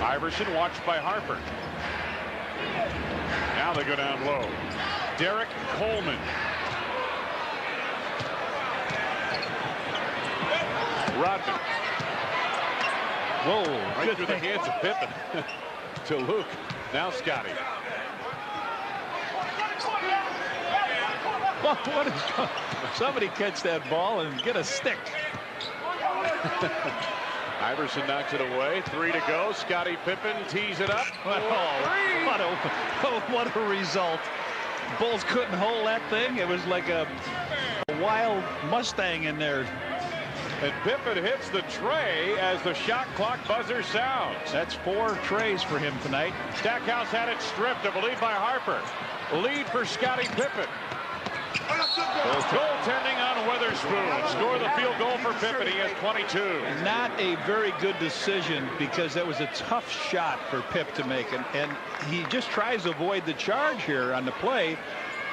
Iverson watched by Harper. Now they go down low. Derek Coleman. Rodman. Whoa. Right through the hands of Pippen to Luke. Now Scotty. What is somebody catch that ball and get a stick. Iverson knocks it away. 3 to go. Scottie Pippen tees it up. What a result. Bulls couldn't hold that thing. It was like a wild Mustang in there. And Pippen hits the tray as the shot clock buzzer sounds. That's 4 trays for him tonight. Stackhouse had it stripped, I believe, by Harper. Lead for Scottie Pippen. Goaltending on Weatherspoon. Score the field goal for Pippen. He has 22. Not a very good decision because that was a tough shot for Pip to make. And he just tries to avoid the charge here on the play.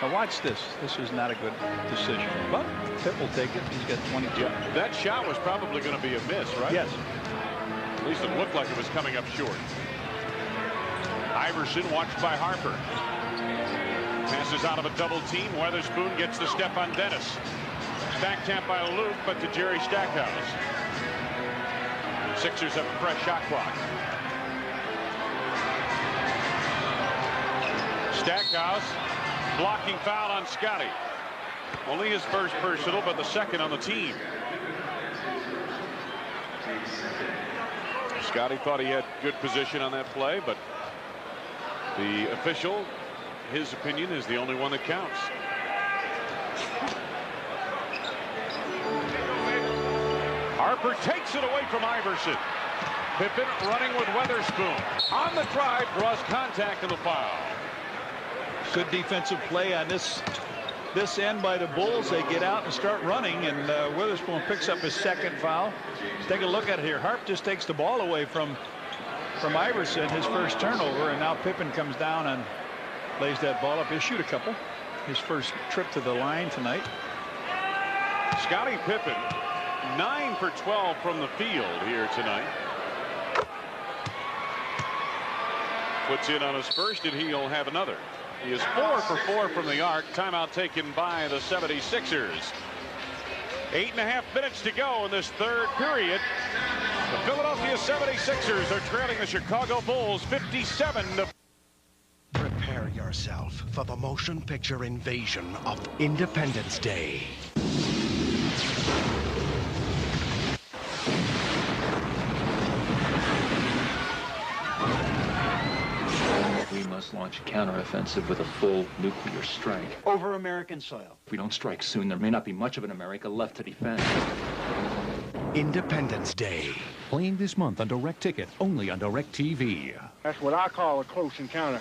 Now watch this. This is not a good decision. But Pip will take it. He's got 22. Yeah, that shot was probably going to be a miss, right? Yes. At least it looked like it was coming up short. Iverson watched by Harper. Passes out of a double team. Weatherspoon gets the step on Dennis. Back tap by Luke, but to Jerry Stackhouse. Sixers have a fresh shot clock. Stackhouse blocking foul on Scotty. Only his first personal, but the second on the team. Scotty thought he had good position on that play, but the official, his opinion is the only one that counts. Harper takes it away from Iverson. Pippen running with Weatherspoon. On the drive, draws contact in the foul. Good defensive play on this end by the Bulls. They get out and start running, and Weatherspoon picks up his second foul. Let's take a look at it here. Harp just takes the ball away from Iverson, his first turnover, and now Pippen comes down and lays that ball up. He'll shoot a couple. His first trip to the line tonight. Scottie Pippen, 9 for 12 from the field here tonight. Puts in on his first, and he'll have another. He is 4 for 4 from the arc. Timeout taken by the 76ers. 8.5 minutes to go in this third period. The Philadelphia 76ers are trailing the Chicago Bulls 57 to. Prepare yourself for the motion picture invasion of Independence Day. We must launch a counteroffensive with a full nuclear strike. Over American soil. If we don't strike soon, there may not be much of an America left to defend. Independence Day. Playing this month on Direct Ticket, only on Direct TV. That's what I call a close encounter.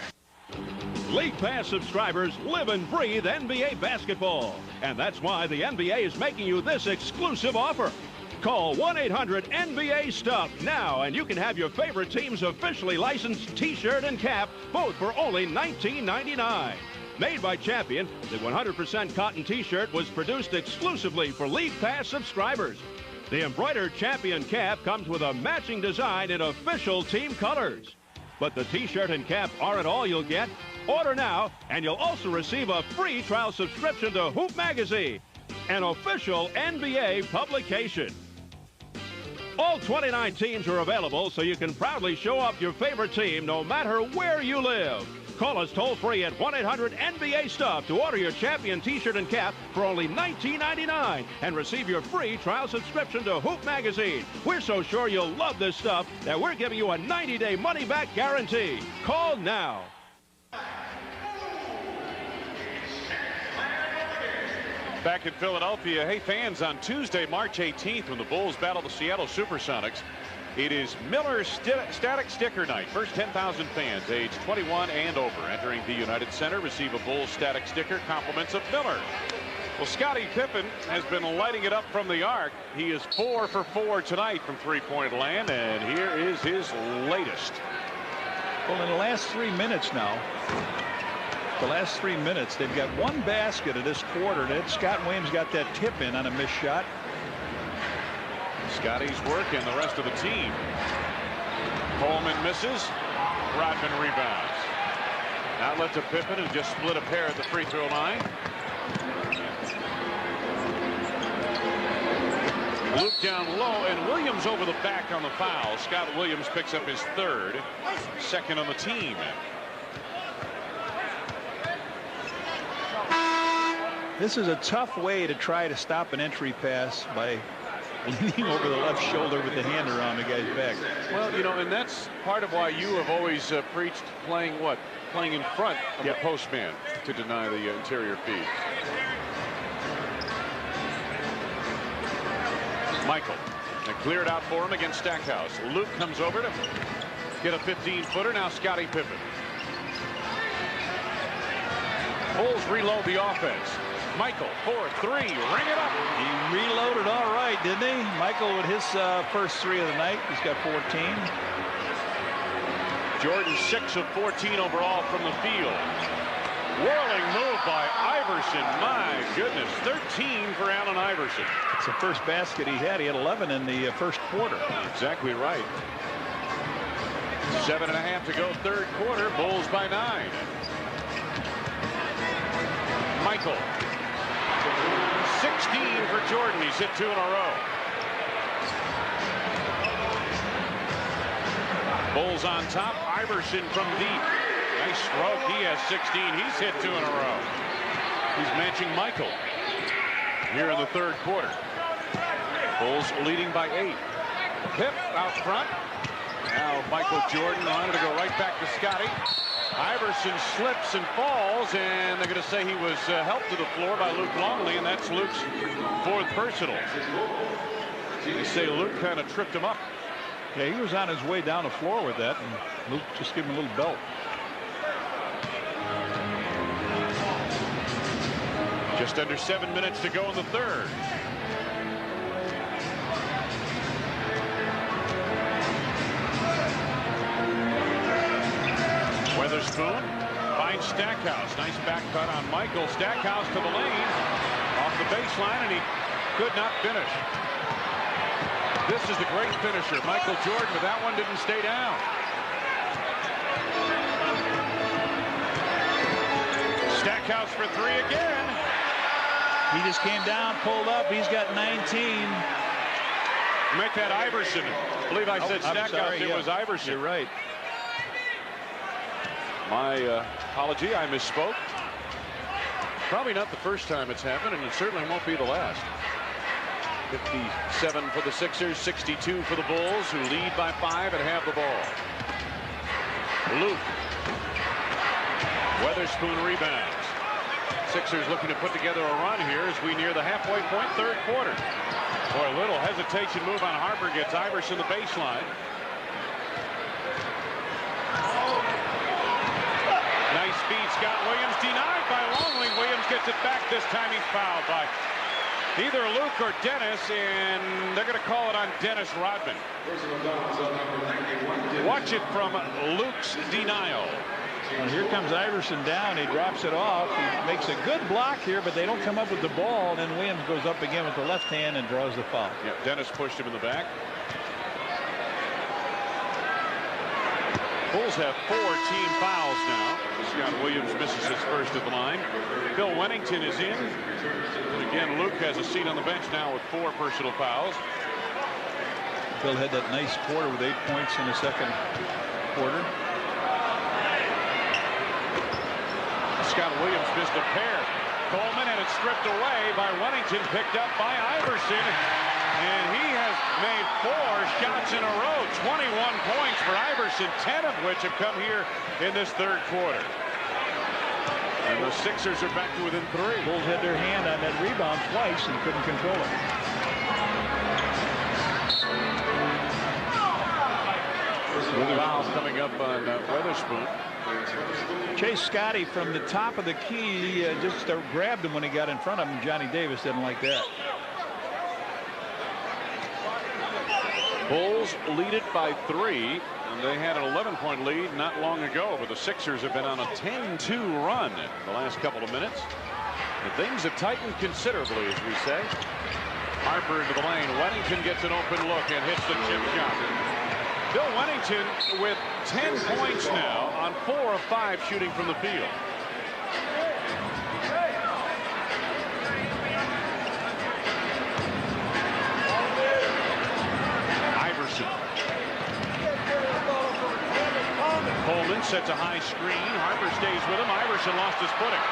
League Pass subscribers live and breathe NBA basketball. And that's why the NBA is making you this exclusive offer. Call 1-800-NBA-STUFF now, and you can have your favorite team's officially licensed T-shirt and cap, both for only $19.99. Made by Champion, the 100% cotton T-shirt was produced exclusively for League Pass subscribers. The embroidered Champion cap comes with a matching design in official team colors. But the T-shirt and cap aren't all you'll get. Order now, and you'll also receive a free trial subscription to Hoop Magazine, an official NBA publication. All 29 teams are available, so you can proudly show off your favorite team no matter where you live. Call us toll-free at 1-800-NBA-STUFF to order your Champion T-shirt and cap for only $19.99 and receive your free trial subscription to Hoop Magazine. We're so sure you'll love this stuff that we're giving you a 90-day money-back guarantee. Call now. Back in Philadelphia, hey fans, on Tuesday, March 18th, when the Bulls battle the Seattle Supersonics, it is Miller's Static Sticker Night. First 10,000 fans aged 21 and over entering the United Center receive a Bulls Static Sticker, compliments of Miller. Well, Scottie Pippen has been lighting it up from the arc. He is 4 for 4 tonight from three-point land, and here is his latest. Well, in the last 3 minutes now, they've got one basket of this quarter. That Scott Williams got that tip in on a missed shot. Scotty's work and the rest of the team. Coleman misses. Rodman rebounds. Outlet to Pippen, who just split a pair at the free throw line. Luke down low, and Williams over the back on the foul. Scott Williams picks up his third, second on the team. This is a tough way to try to stop an entry pass by leaning over the left shoulder with the hand around the guy's back. Well, you know, and that's part of why you have always preached playing what? Playing in front of the postman to deny the interior feed. Michael. They cleared out for him against Stackhouse. Luke comes over to get a 15-footer. Now Scottie Pippen. Bulls reload the offense. Michael for three. Ring it up. He reloaded all right, didn't he? Michael with his first three of the night. He's got 14. Jordan 6 of 14 overall from the field. Whirling move by Iverson. My goodness. 13 for Allen Iverson. It's the first basket he had. He had 11 in the first quarter. Exactly right. 7.5 to go third quarter. Bulls by 9. Michael. 16 for Jordan. He's hit 2 in a row. Bulls on top. Iverson from deep. Nice stroke. He has 16. He's hit 2 in a row. He's matching Michael here in the third quarter. Bulls leading by 8. Pip out front. Now Michael Jordan wanted to go right back to Scotty. Iverson slips and falls, and they're going to say he was helped to the floor by Luke Longley, and that's Luke's fourth personal. They say Luke kind of tripped him up. Yeah, he was on his way down the floor with that, and Luke just gave him a little belt. Just under 7 minutes to go in the third. Weatherspoon finds Stackhouse. Nice back cut on Michael. Stackhouse to the lane. Off the baseline, and he could not finish. This is the great finisher, Michael Jordan, but that one didn't stay down. Stackhouse for three again. He just came down, pulled up. He's got 19. Make that Iverson. I believe I said Stackhouse. It was Iverson. You're right. My apology, I misspoke. Probably not the first time it's happened, and it certainly won't be the last. 57 for the Sixers, 62 for the Bulls, who lead by 5 and have the ball. Luke. Weatherspoon rebounds. Sixers looking to put together a run here as we near the halfway point, third quarter. Boy, a little hesitation move on Harper gets Iverson the baseline. Nice feed. Scott Williams denied by Longley. Williams gets it back. This time he's fouled by either Luke or Dennis, and they're going to call it on Dennis Rodman. Watch it from Luke's denial. Well, here comes Iverson down. He drops it off. He makes a good block here, but they don't come up with the ball. Then Williams goes up again with the left hand and draws the foul. Yeah, Dennis pushed him in the back. Bulls have 4 team fouls now. Scott Williams misses his first at the line. Bill Wennington is in. And again, Luke has a seat on the bench now with 4 personal fouls. Bill had that nice quarter with 8 points in the second quarter. Scott Williams missed a pair. Coleman, and it's stripped away by Wennington, picked up by Iverson. And he has made 4 shots in a row. 21 points for Iverson, 10 of which have come here in this third quarter. And the Sixers are back to within 3. Bulls had their hand on that rebound twice and couldn't control it. Foul coming up on Weatherspoon. Chase Scotty from the top of the key just grabbed him when he got in front of him. Johnny Davis didn't like that. Bulls lead it by 3, and they had an 11-point lead not long ago, but the Sixers have been on a 10-2 run in the last couple of minutes. And things have tightened considerably, as we say. Harper into the lane. Wennington gets an open look and hits the chip shot. Bill Wennington with 10 points now on 4 of 5 shooting from the field. Iverson. Coleman sets a high screen. Harper stays with him. Iverson lost his footing.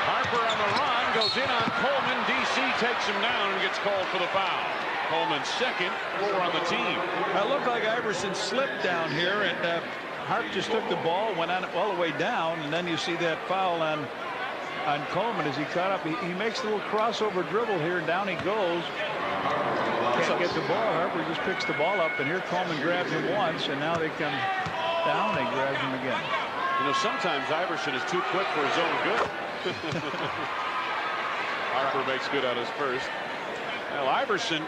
Harper on the run, goes in on Coleman. DC takes him down and gets called for the foul. Coleman's second, 4 on the team. It looked like Iverson slipped down here, and Harp just took the ball, went on all the way down, and then you see that foul on Coleman as he caught up. He makes the little crossover dribble here, and down he goes. Can't get the ball. Harper just picks the ball up, and here Coleman grabs him once, and now they come down, they grab him again. You know, sometimes Iverson is too quick for his own good. Harper makes good on his first. Well, Iverson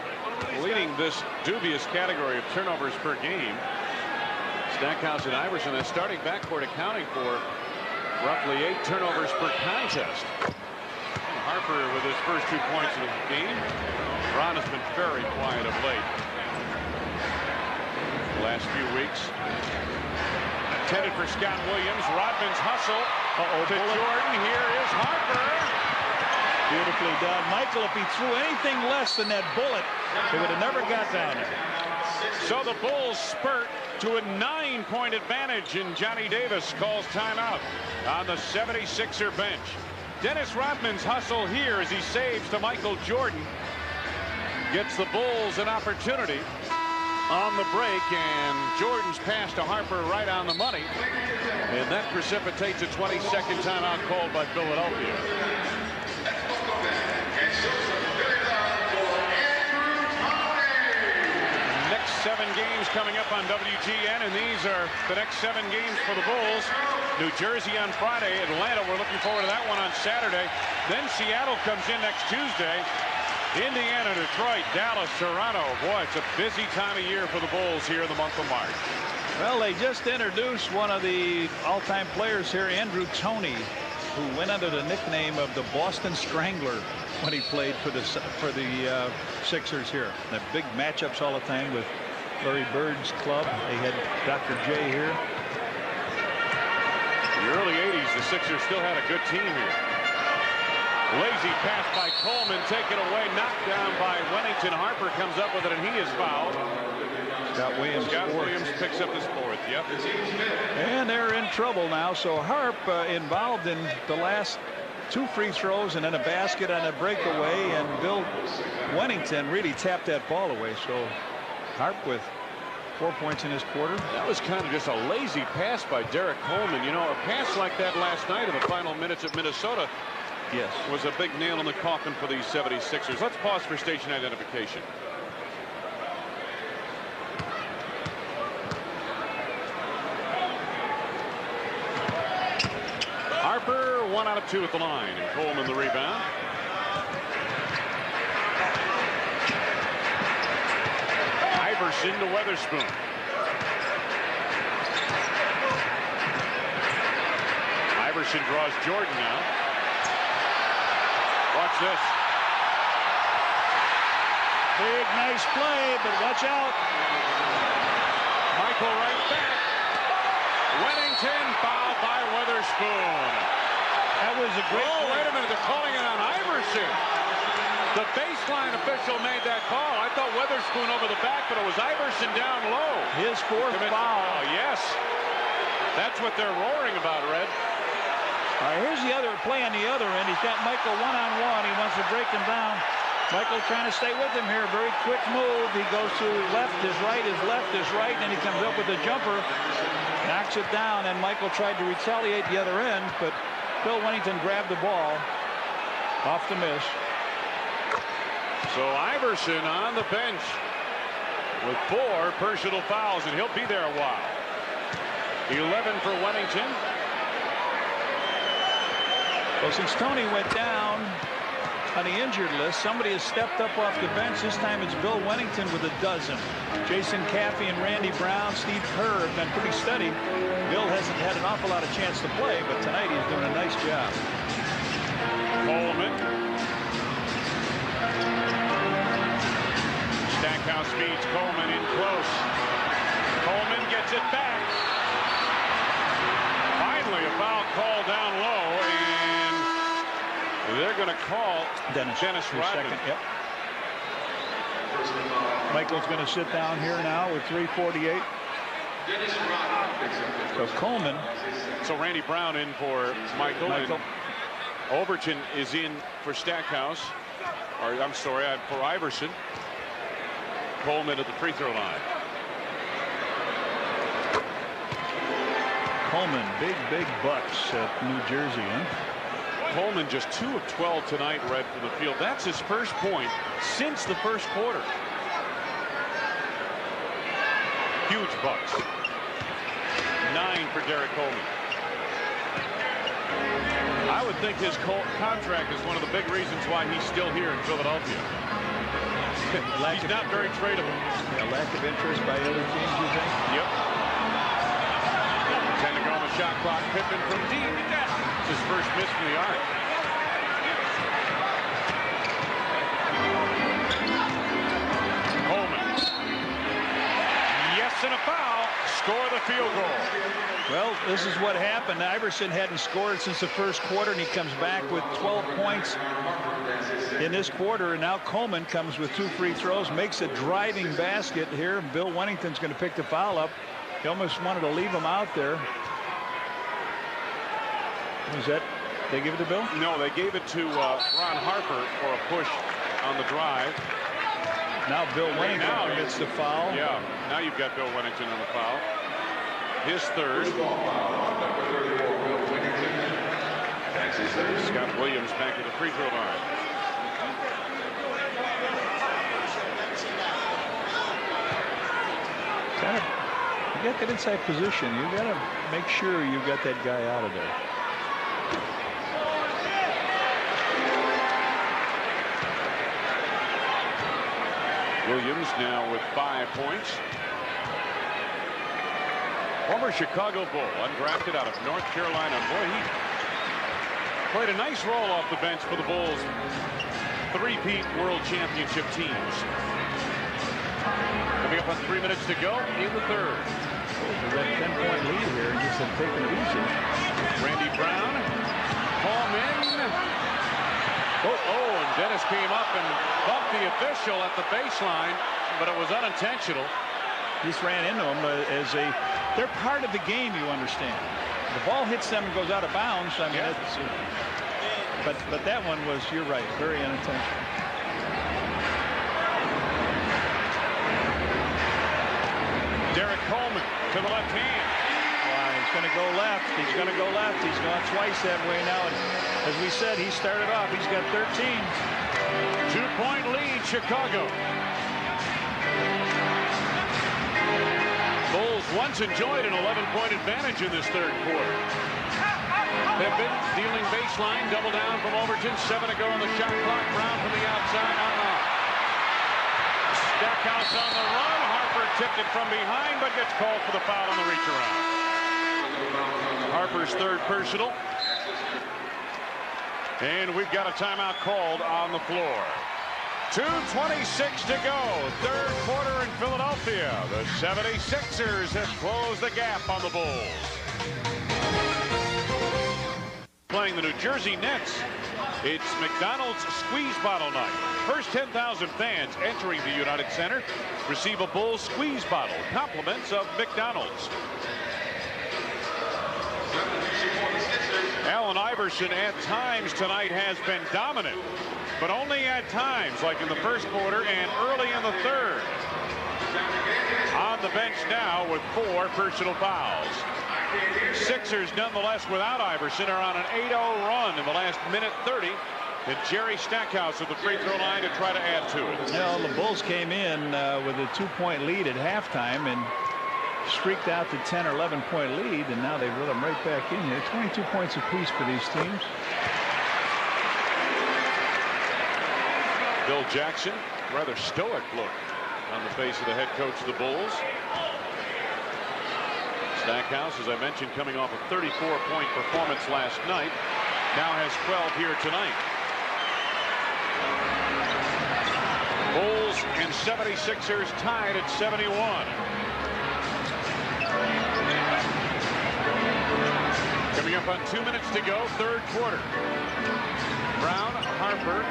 leading this dubious category of turnovers per game. Stackhouse and Iverson, that starting backcourt, accounting for roughly 8 turnovers per contest. And Harper with his first 2 points in the game. Ron has been very quiet of late. The last few weeks. Intended for Scott Williams. Rodman's hustle to Jordan. Here is Harper. Beautifully done. Michael, if he threw anything less than that bullet, he would have never got down there. So the Bulls spurt to a 9-point advantage, and Johnny Davis calls timeout on the 76er bench. Dennis Rodman's hustle here as he saves to Michael Jordan. Gets the Bulls an opportunity on the break, and Jordan's pass to Harper right on the money, and that precipitates a 20-second timeout called by Philadelphia. Next 7 games coming up on WGN, and these are the next 7 games for the Bulls. New Jersey on Friday, Atlanta, we're looking forward to that one on Saturday. Then Seattle comes in next Tuesday. Indiana, Detroit, Dallas, Toronto. Boy, it's a busy time of year for the Bulls here in the month of March. Well, they just introduced one of the all-time players here, Andrew Toney, who went under the nickname of the Boston Strangler when he played for the Sixers here. The big matchups all the time with Larry Bird's club. They had Dr. J here. In the early 80s, the Sixers still had a good team here. Lazy pass by Coleman, taken away, knocked down by Wennington. Harper comes up with it, and he is fouled. Scott Williams picks up his 4th. Yep. And they're in trouble now. So Harp involved in the last 2 free throws and then a basket on a breakaway, and Bill Wennington really tapped that ball away. So Harp with 4 points in his quarter. That was kind of just a lazy pass by Derek Coleman. You know, a pass like that last night in the final minutes of Minnesota, yes, was a big nail in the coffin for these 76ers. Let's pause for station identification. Harper 1 out of 2 at the line, and Coleman the rebound. Iverson to Weatherspoon. Iverson draws Jordan now. Watch this. Big, nice play, but watch out. Michael right back. Wennington fouled by Weatherspoon. That was a great play. Wait a minute, they're calling it on Iverson. The baseline official made that call. I thought Weatherspoon over the back, but it was Iverson down low. His 4th foul. Oh, yes. That's what they're roaring about, Red. All right, here's the other play on the other end. He's got Michael one-on-one. He wants to break him down. Michael trying to stay with him here. Very quick move. He goes to left is right, his left is right, and he comes up with a jumper. Knocks it down, and Michael tried to retaliate the other end, but Bill Wennington grabbed the ball off the miss. So Iverson on the bench with 4 personal fouls, and he'll be there a while. 11 for Wennington. Well, since Toney went down on the injured list, somebody has stepped up off the bench. This time it's Bill Wennington with a dozen. Jason Caffey and Randy Brown, Steve Kerr have been pretty steady. Bill hasn't had an awful lot of chance to play, but tonight he's doing a nice job. Coleman. Stackhouse feeds Coleman in close. Coleman gets it back. foul call down low, and they're going to call Dennis Rodman. Second. Yep. Michael's going to sit down here now with 3:48. So Coleman. So Randy Brown in for Michael. And Overton is in for Stackhouse. Or I'm sorry, for Iverson. Coleman at the free throw line. Coleman, big bucks at New Jersey, huh? Coleman just 2 of 12 tonight, Red, from the field. That's his first point since the first quarter. Huge bucks. 9 for Derek Coleman. I would think his contract is one of the big reasons why he's still here in Philadelphia. He's not very tradable. Yeah, lack of interest by other teams, you think? Yep. 10 to go on the shot clock. Pippen from deep. It's his first miss from the arc. Coleman. Yes, and a foul. Score the field goal. Well, this is what happened. Iverson hadn't scored since the first quarter, and he comes back with 12 points in this quarter. And now Coleman comes with 2 free throws, makes a driving basket here. Bill Wennington's going to pick the foul up. He almost wanted to leave him out there. Was that? They give it to Bill? No, they gave it to Ron Harper for a push on the drive. Now Bill Wennington gets the foul. Yeah, now you've got Bill Wennington on the foul. His third. Scott Williams back to the free throw line. You got that inside position. You got to make sure you got that guy out of there. Williams now with 5 points. Former Chicago Bull, undrafted out of North Carolina. Boy, he played a nice role off the bench for the Bulls' 3-peat World Championship teams. Coming up on 3 minutes to go in the third. There's that 10-point lead here, and just taking it easy. Randy Brown, Coleman. And Dennis came up and bumped the official at the baseline, but it was unintentional. Just ran into him they're part of the game, you understand. The ball hits them and goes out of bounds. I mean, but that one was, you're right, very unintentional. Derek Coleman to the left hand. He's going to go left. He's going to go left. He's gone twice that way now. And as we said, he started off. He's got 13. 2-point lead, Chicago. Bulls once enjoyed an 11-point advantage in this third quarter. They've been dealing baseline, double down from Overton. 7 to go on the shot clock. Brown from the outside. Stackhouse on the run. Harper tipped it from behind, but gets called for the foul on the reach around. Harper's third personal. And we've got a timeout called on the floor. 2:26 to go. Third quarter in Philadelphia. The 76ers have closed the gap on the Bulls. Playing the New Jersey Nets. It's McDonald's Squeeze Bottle Night. First 10,000 fans entering the United Center receive a Bulls Squeeze Bottle. Compliments of McDonald's. Allen Iverson at times tonight has been dominant, but only at times, like in the first quarter and early in the third. On the bench now with 4 personal fouls. Sixers, nonetheless, without Iverson, are on an 8-0 run in the last minute 30. And Jerry Stackhouse at the free throw line to try to add to it. Well, the Bulls came in with a 2-point lead at halftime and streaked out the 10 or 11-point lead, and now they've run them right back in here. 22 points apiece for these teams. Bill Jackson, rather stoic look on the face of the head coach of the Bulls. Stackhouse, as I mentioned, coming off a 34-point performance last night, now has 12 here tonight. Bulls and 76ers tied at 71. Coming Coming up on 2 minutes to go, third quarter. Brown, Harper,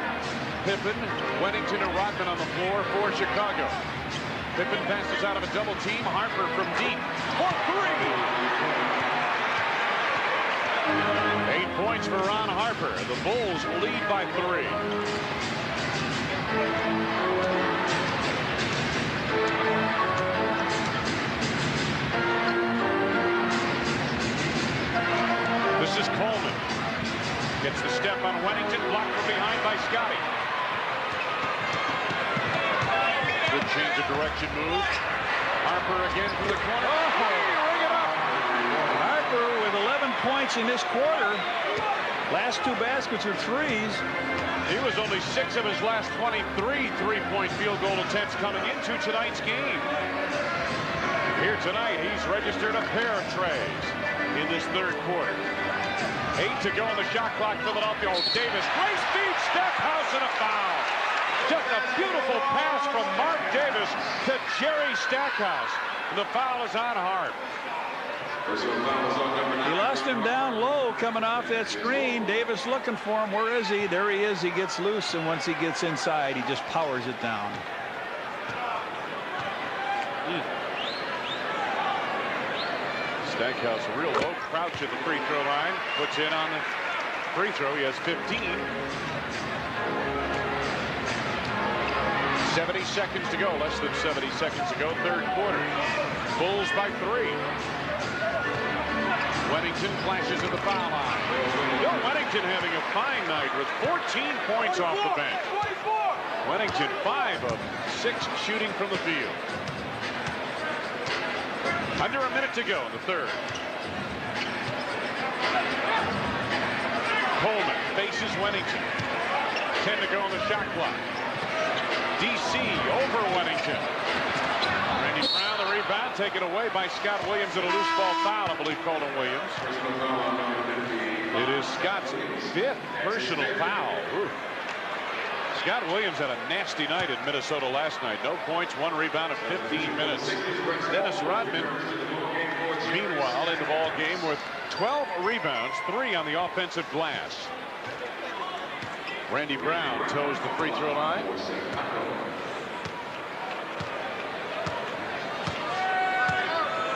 Pippen, Weddington, and Rodman on the floor for Chicago. Pippen passes out of a double team. Harper from deep for 3. 8 points for Ron Harper. The Bulls lead by 3. This is Coleman. Gets the step on Weddington, blocked from behind by Scotty. Good change of direction move. Harper again from the corner. Oh, ring it up. Harper with 11 points in this quarter. Last 2 baskets are threes. He was only 6 of his last 23 three-point field goal attempts coming into tonight's game. Here tonight, he's registered a pair of trays in this third quarter. 8 to go on the shot clock. Philadelphia. Oh, Davis. Great speed. Stackhouse and a foul. Just a beautiful pass from Mark Davis to Jerry Stackhouse. The foul is on Hart. He lost him down low coming off that screen. Davis looking for him. Where is he? There he is. He gets loose, and once he gets inside, he just powers it down. Stackhouse, a real low crouch at the free throw line. Puts in on the free throw. He has 15. 70 seconds to go. Less than 70 seconds to go. Third quarter. Bulls by 3. Weddington flashes at the foul line. Bill Weddington having a fine night with 14 points off the bench. Weddington 5 of 6 shooting from the field. Under a minute to go in the third. Coleman faces Weddington. 10 to go on the shot clock. DC over Weddington. Randy Brown, the rebound, taken away by Scott Williams at a loose ball foul, I believe, called on Williams. It is Scott's 5th personal foul. Ooh. Scott Williams had a nasty night in Minnesota last night. No points, 1 rebound in 15 minutes. Dennis Rodman, meanwhile, in the ball game with 12 rebounds, 3 on the offensive glass. Randy Brown toes the free throw line.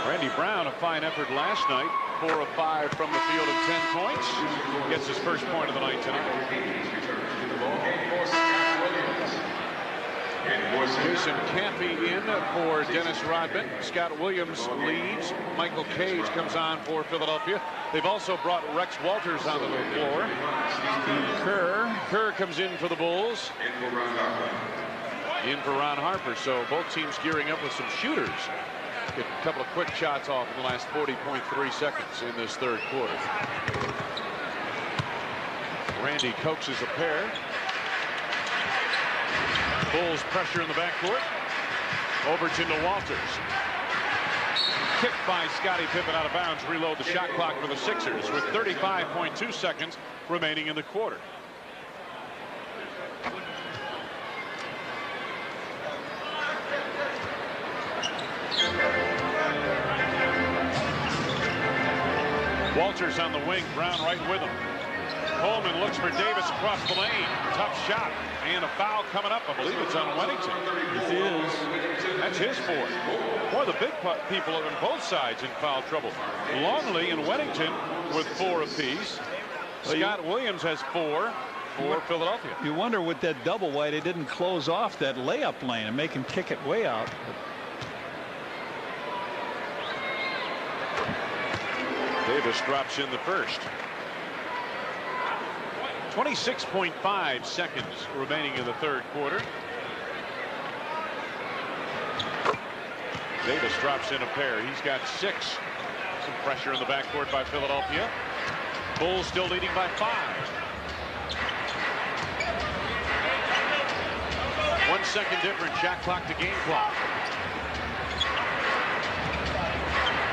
Randy Brown, a fine effort last night. 4 of 5 from the field and 10 points. Gets his first point of the night tonight. Jason Campy in for Dennis Rodman. Scott Williams leaves. Michael Cage comes on for Philadelphia. They've also brought Rex Walters onto the floor. Kerr comes in for the Bulls. In for Ron Harper. So both teams gearing up with some shooters. Get a couple of quick shots off in the last 40.3 seconds in this third quarter. Randy coaxes a pair. Bulls pressure in the backcourt. Overton to Walters. Kicked by Scottie Pippen out of bounds. Reload the shot clock for the Sixers with 35.2 seconds remaining in the quarter. Walters on the wing. Brown right with him. Coleman looks for Davis across the lane. Tough shot. And a foul coming up. I believe it's on Weddington. It is. That's his 4th. Boy, the big people on both sides in foul trouble. Longley and Weddington with 4 apiece. Scott Williams has 4 for Philadelphia. You wonder with that double why they didn't close off that layup lane and make him kick it way out. Davis drops in the first. 26.5 seconds remaining in the third quarter. Davis drops in a pair. He's got 6. Some pressure in the backcourt by Philadelphia. Bulls still leading by 5. 1 second difference. Shot clock to game clock.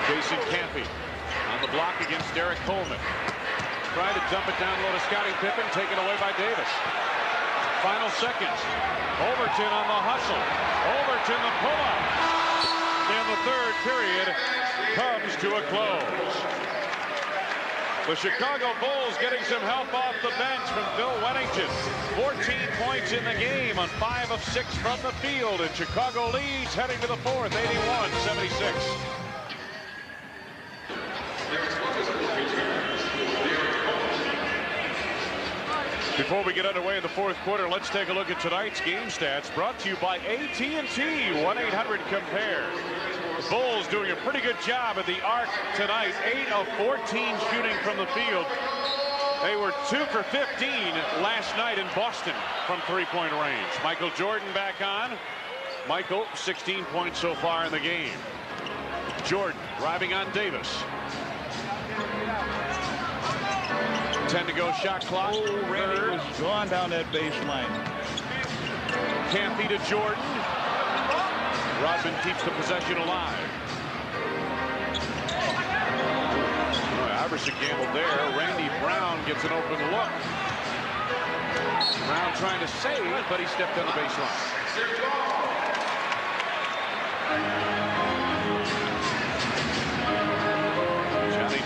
Jason Campy on the block against Derek Coleman. Trying to dump it down low to Scottie Pippen, taken away by Davis. Final seconds. Overton on the hustle. Overton the pull-up. And the third period comes to a close. The Chicago Bulls getting some help off the bench from Phil Wennington. 14 points in the game on 5 of 6 from the field, and Chicago leads heading to the fourth, 81-76. Before we get underway in the fourth quarter, let's take a look at tonight's game stats, brought to you by AT&T 1-800-COMPARE. The Bulls doing a pretty good job at the arc tonight. 8 of 14 shooting from the field. They were 2 for 15 last night in Boston from three-point range. Michael Jordan back on. Michael, 16 points so far in the game. Jordan driving on Davis. 10 to go, shot clock. Randy was gone down that baseline. Campy to Jordan. Rodman keeps the possession alive. Iverson gambled there. Randy Brown gets an open look. Brown trying to save, but he stepped on the baseline.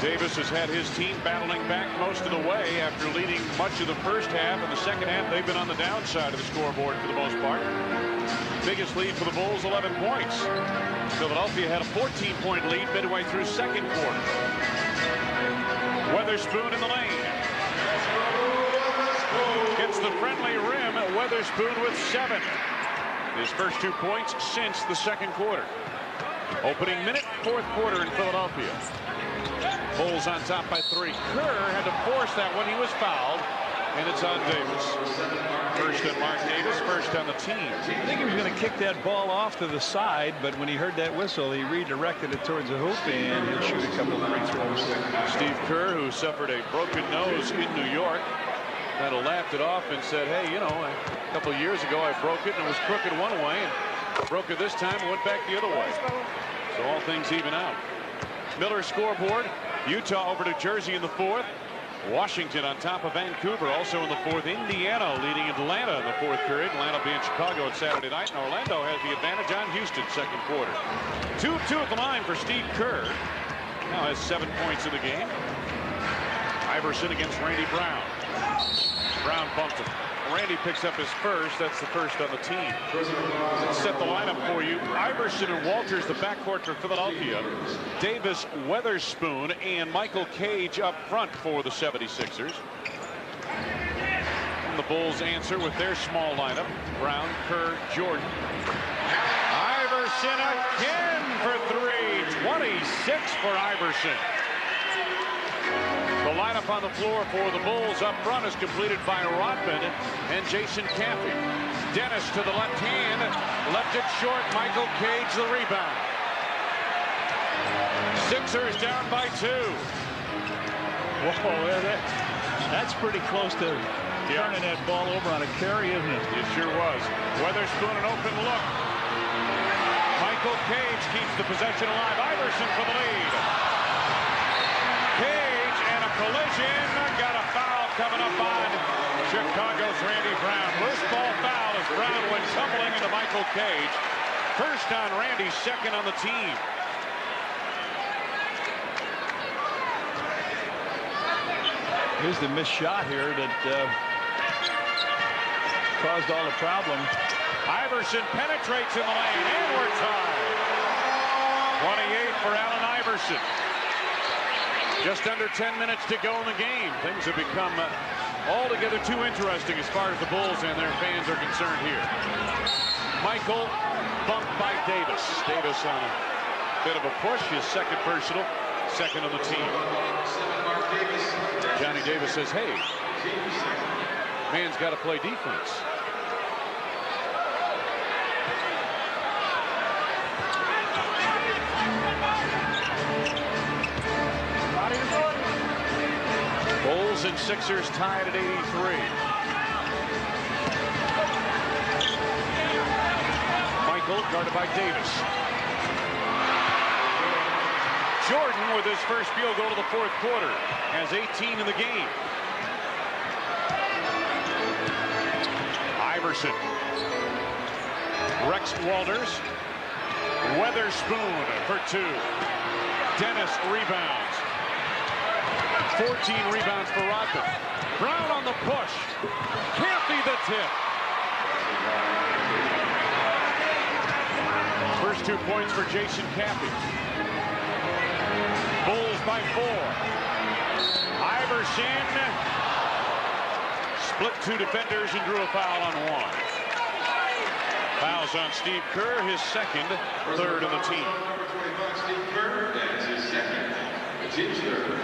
Davis has had his team battling back most of the way after leading much of the first half. In the second half, they've been on the downside of the scoreboard for the most part. Biggest lead for the Bulls, 11 points. Philadelphia had a 14-point lead midway through second quarter. Weatherspoon in the lane. Gets the friendly rim. Weatherspoon with 7. His first 2 points since the second quarter. Opening minute, fourth quarter in Philadelphia. Bulls on top by 3. Kerr had to force that when he was fouled, and it's on Davis. First on Mark Davis, first on the team. I think he was going to kick that ball off to the side, but when he heard that whistle, he redirected it towards the hoop, and he'll shoot a couple of free throws. Steve Kerr, who suffered a broken nose in New York, kind of laughed it off and said, hey, you know, a couple of years ago I broke it and it was crooked one way, and broke it this time and went back the other way. So all things even out. Miller scoreboard. Utah over to Jersey in the fourth. Washington on top of Vancouver also in the fourth. Indiana leading Atlanta in the fourth period. Atlanta being Chicago on Saturday night. And Orlando has the advantage on Houston second quarter. 2 of 2 at the line for Steve Kerr. Now has 7 points in the game. Iverson against Randy Brown. Brown bumped him. Randy picks up his first. That's the first on the team. Let's set the lineup for you. Iverson and Walters, the backcourt for Philadelphia. Davis, Weatherspoon, and Michael Cage up front for the 76ers. And the Bulls answer with their small lineup. Brown, Kerr, Jordan. Iverson again for 3. 26 for Iverson. The lineup on the floor for the Bulls up front is completed by Rodman and Jason Campy. Dennis to the left hand, left it short. Michael Cage the rebound. Sixers down by 2. Whoa, that's pretty close to turning that ball over on a carry, isn't it? It sure was. Weatherspoon an open look. Michael Cage keeps the possession alive. Iverson for the lead. Cage and a collision. Got a foul coming up on Chicago's Randy Brown. Loose ball foul as Brown went tumbling into Michael Cage. First on Randy, second on the team. Here's the missed shot here that caused all the problem. Iverson penetrates in the lane, and we're tied. 28 for Allen Iverson. Just under 10 minutes to go in the game. Things have become altogether too interesting as far as the Bulls and their fans are concerned here. Michael bumped by Davis. Davis on a bit of a push, his second personal, second on the team. Johnny Davis says, hey, man's got to play defense. Bulls and Sixers tied at 83. Michael guarded by Davis. Jordan with his first field goal of the fourth quarter, has 18 in the game. Iverson. Rex Walters. Weatherspoon for 2. Dennis rebounds. 14 rebounds for Rodman. Brown on the push. Can't be the tip. First 2 points for Jason Caffey. Bulls by 4. Iverson split 2 defenders and drew a foul on 1. Fouls on Steve Kerr, his second, third of the team. Steve Kerr, that's his second. The team's third.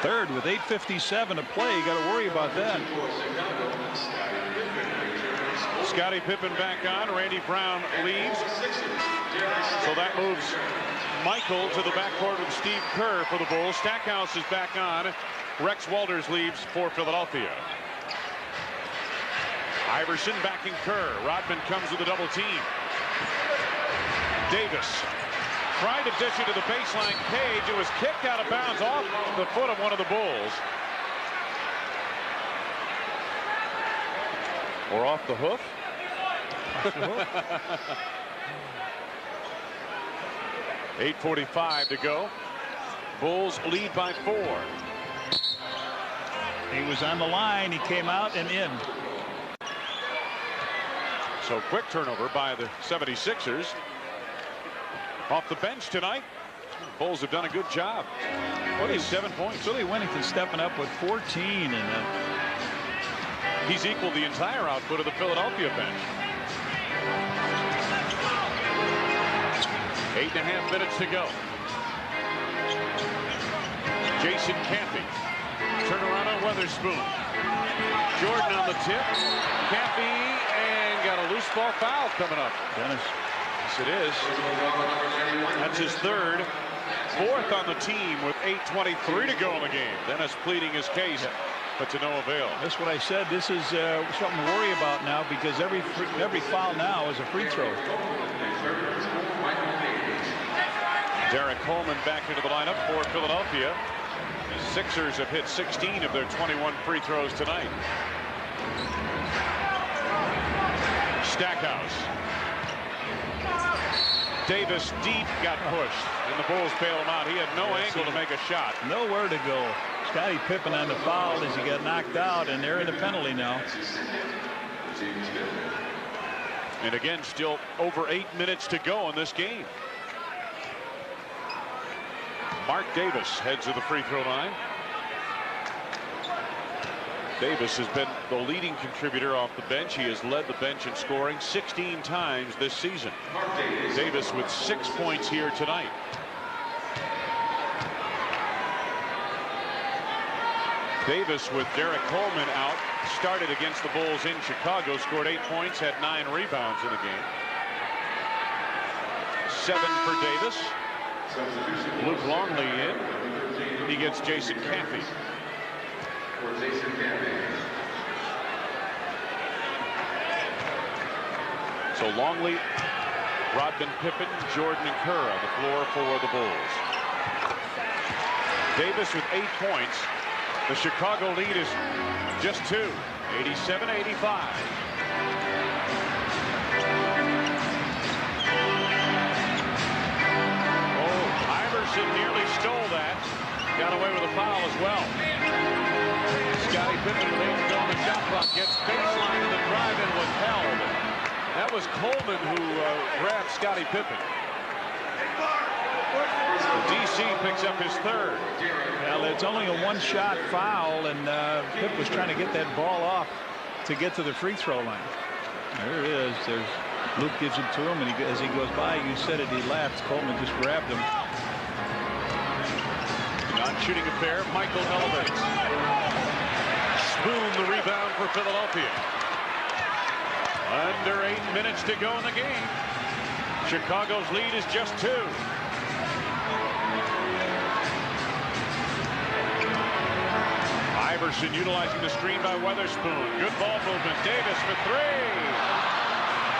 Third with 8:57 to play. You got to worry about that. Scottie Pippen back on. Randy Brown leaves. So that moves Michael to the backcourt with Steve Kerr for the Bulls. Stackhouse is back on. Rex Walters leaves for Philadelphia. Iverson backing Kerr. Rodman comes with a double team. Davis tried to dish it to the baseline cage. It was kicked out of bounds off the foot of one of the Bulls. Or off the hoof. 8:45 to go. Bulls lead by 4. He was on the line. He came out and in. So quick turnover by the 76ers. Off the bench tonight. Bulls have done a good job. 27 points. Billy Winnington stepping up with 14, and he's equaled the entire output of the Philadelphia bench. 8.5 minutes to go. Jason Caffey. Turnaround on Weatherspoon. Jordan on the tip. Caffey, and got a loose ball foul coming up. Dennis. Yes, it is. That's his third. Fourth on the team with 8:23 to go in the game. Dennis pleading his case, but to no avail. That's what I said. This is something to worry about now, because every foul now is a free throw. Derek Coleman back into the lineup for Philadelphia. Sixers have hit 16 of their 21 free throws tonight. Stackhouse. Davis deep, got pushed, and the Bulls bail him out. He had no angle to make a shot. Nowhere to go. Scottie Pippen on the foul as he got knocked out, and they're in the penalty now. And again, still over 8 minutes to go in this game. Mark Davis heads to the free throw line. Davis has been the leading contributor off the bench. He has led the bench in scoring 16 times this season. Davis with 6 points here tonight. Davis, with Derek Coleman out, started against the Bulls in Chicago, scored 8 points, had 9 rebounds in the game. 7 for Davis. Luke Longley in. He gets Jason Caffey. So Longley, Rodman, Pippen, Jordan, and Kerr on the floor for the Bulls. Davis with 8 points. The Chicago lead is just 2, 87-85. Iverson nearly stole that. Got away with a foul as well. Scottie Pippen leads to go on the shot clock. Gets baseline, and the drive-in was held. That was Coleman who grabbed Scottie Pippen. DC picks up his third. Well, it's only a one-shot foul, and Pip was trying to get that ball off to get to the free throw line. There it is. There's Luke gives it to him, and as he goes by, you said it, he laughed. Coleman just grabbed him. Non-shooting affair. Michael elevates. Spoon the rebound for Philadelphia. Under 8 minutes to go in the game. Chicago's lead is just 2. Iverson utilizing the screen by Weatherspoon. Good ball movement. Davis for 3.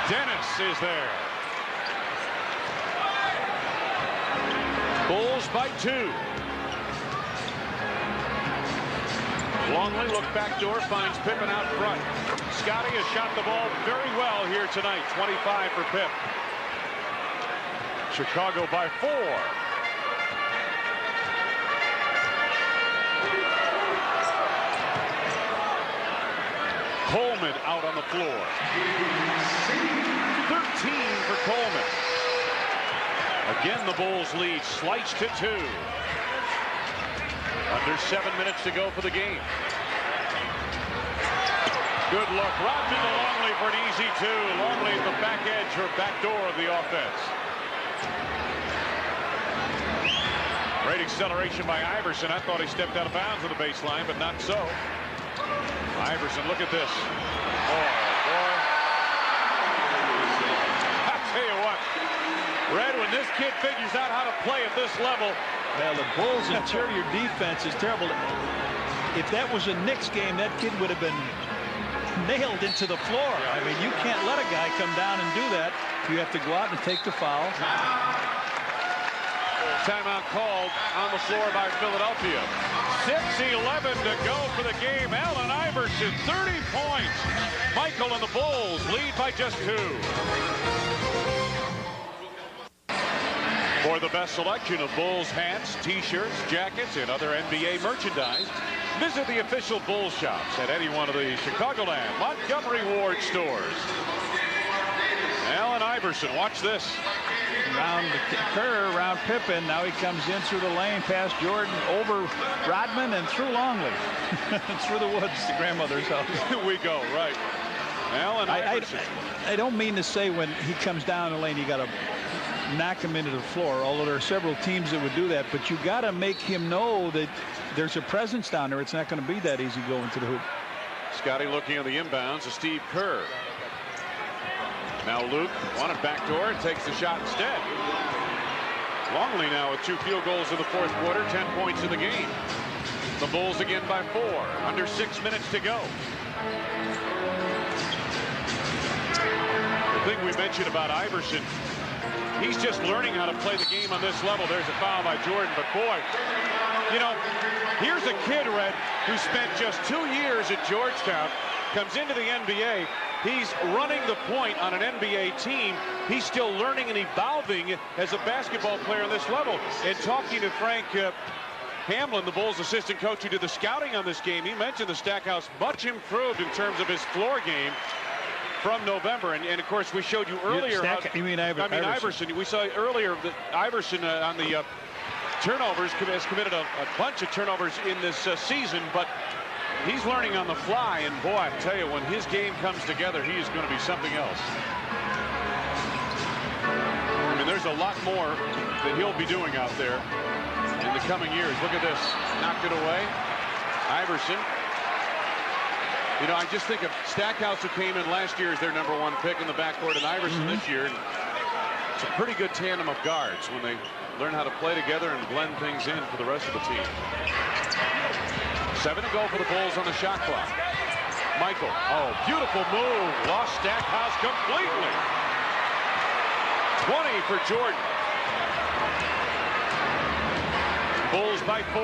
Dennis is there. Bulls by 2. Longley look backdoor, finds Pippen out front. Scottie has shot the ball very well here tonight. 25 for Pip. Chicago by 4. Coleman out on the floor. 13 for Coleman. Again, the Bulls lead, sliced to 2. Under 7 minutes to go for the game. Good look. Rodman to Longley for an easy 2. Longley at the back edge or back door of the offense. Great acceleration by Iverson. I thought he stepped out of bounds on the baseline, but not so. Iverson, look at this. Oh, boy. I'll tell you what, Red, when this kid figures out how to play at this level. Well, the Bulls' interior defense is terrible. If that was a Knicks game, that kid would have been nailed into the floor. I mean, you can't let a guy come down and do that. You have to go out and take the foul. Timeout called on the floor by Philadelphia. 6:11 to go for the game. Allen Iverson, 30 points. Michael and the Bulls lead by just 2. For the best selection of Bulls hats, t-shirts, jackets, and other NBA merchandise, visit the official Bulls shops at any one of the Chicagoland, Montgomery Ward stores. Allen Iverson, watch this. Round Kerr, around Pippen. Now he comes in through the lane, past Jordan, over Rodman, and through Longley. Through the woods to grandmother's house. Here we go, right. Allen Iverson. I don't mean to say when he comes down the lane, you got to knock him into the floor, although there are several teams that would do that, but you got to make him know that there's a presence down there. It's not going to be that easy going to the hoop. Scotty looking on the inbounds to Steve Kerr. Now Luke wanted backdoor and takes the shot instead. Longley now with 2 field goals in the 4th quarter, 10 points in the game. The Bulls again by 4, under 6 minutes to go. The thing we mentioned about Iverson, he's just learning how to play the game on this level. There's a foul by Jordan, but boy, you know, here's a kid, Red, who spent just 2 years at Georgetown, comes into the NBA. He's running the point on an NBA team. He's still learning and evolving as a basketball player on this level. And talking to Frank Hamlin, the Bulls assistant coach who did the scouting on this game, he mentioned the Stackhouse much improved in terms of his floor game from November. And of course, we showed you earlier. You mean Iverson. We saw earlier that Iverson on the turnovers has committed a bunch of turnovers in this season, but he's learning on the fly, and boy, I tell you, when his game comes together, he is going to be something else. I mean, there's a lot more that he'll be doing out there in the coming years. Look at this. Knocked it away. Iverson. You know, I just think of Stackhouse, who came in last year as their #1 pick in the backcourt, and Iverson this year. It's a pretty good tandem of guards when they learn how to play together and blend things in for the rest of the team. 7 to go for the Bulls on the shot clock. Michael, oh, beautiful move. Lost Stackhouse completely. 20 for Jordan. Bulls by 4.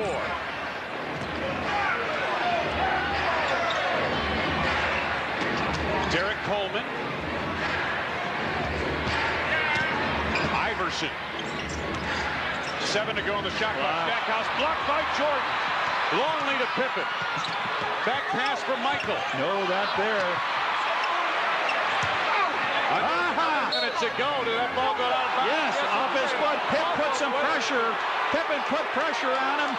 Derek Coleman. Iverson. 7 to go on the shot clock. Stackhouse blocked by Jordan. Longley to Pippen. Back pass from Michael. No, that there. Under 5 minutes to go. Did that ball go out of bounds? Yes, off his foot. Pitt put some pressure. Pippen put pressure on him.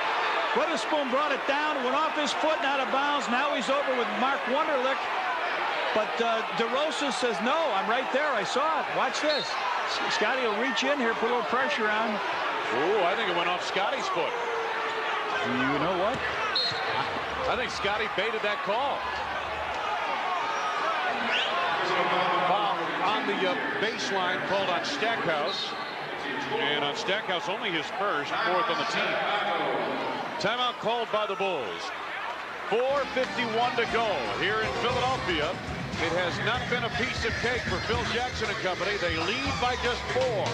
Witherspoon brought it down. Went off his foot and out of bounds. Now he's over with Mark Wunderlich. But DeRosa says, no, I'm right there. I saw it. Watch this. Scotty will reach in here, put a little pressure on. Ooh, I think it went off Scotty's foot. You know what? I think Scotty baited that call. Foul on the baseline called on Stackhouse. And on Stackhouse, only his first, 4th on the team. Timeout called by the Bulls. 4:51 to go here in Philadelphia. It has not been a piece of cake for Phil Jackson and company. They lead by just 4.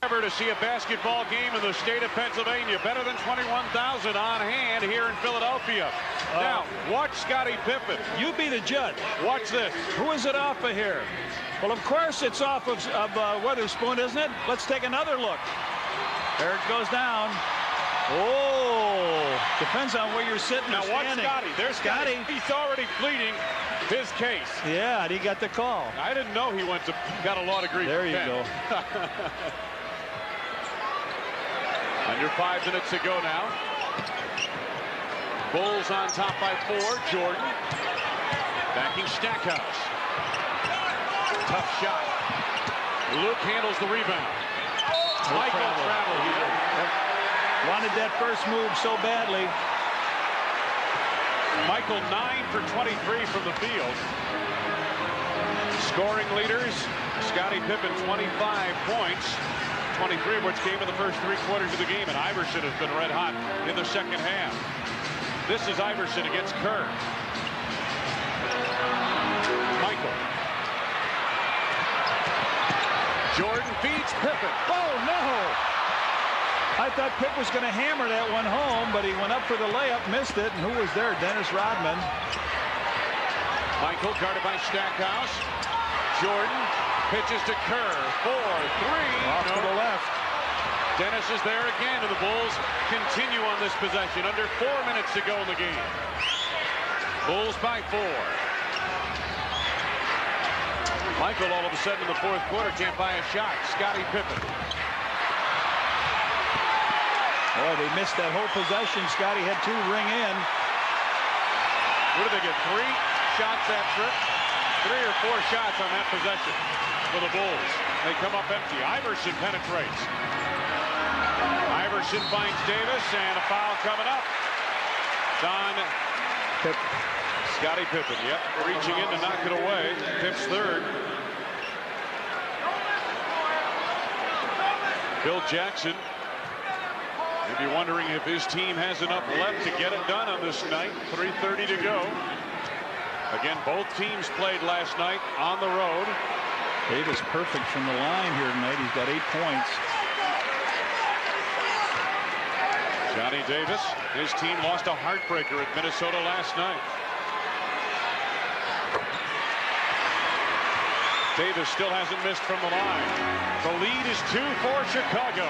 To see a basketball game in the state of Pennsylvania. Better than 21,000 on hand here in Philadelphia. Now, watch Scottie Pippen. You be the judge. Watch this. Who is it off of here? Well, of course it's off of Witherspoon, isn't it? Let's take another look. There it goes down. Oh. Depends on where you're sitting Now or watch standing. Scotty. There's Scotty. He's already pleading his case. Yeah, and he got the call. I didn't know he got a law degree. There you go. Under 5 minutes to go now. Bulls on top by 4. Jordan backing Stackhouse. Tough shot. Luke handles the rebound. Michael travel here. Wanted that first move so badly. Michael 9 for 23 from the field. Scoring leaders, Scottie Pippen 25 points, 23 of which came in the first 3 quarters of the game, and Iverson has been red hot in the second half. This is Iverson against Kerr. Michael. Jordan feeds Pippen. Oh, no! I thought Pipp was going to hammer that one home, but he went up for the layup, missed it, and who was there? Dennis Rodman. Michael guarded by Stackhouse. Jordan pitches to Kerr. 4-3. Off to the left. Dennis is there again, and the Bulls continue on this possession. Under 4 minutes to go in the game. Bulls by 4. Michael all of a sudden in the fourth quarter can't buy a shot. Scottie Pippen. Boy, they missed that whole possession. Scotty had 2 ring in. What did they get? 3 shots that trip? 3 or 4 shots on that possession for the Bulls. They come up empty. Iverson penetrates. Iverson finds Davis, and a foul coming up. Don Scottie Pippen, yep, reaching in to knock it away. Pipp's third. Bill Jackson may be wondering if his team has enough left to get it done on this night. 3:30 to go. Again, both teams played last night on the road. Davis perfect from the line here tonight. He's got 8 points. Johnny Davis, his team lost a heartbreaker at Minnesota last night. Davis still hasn't missed from the line. The lead is 2 for Chicago.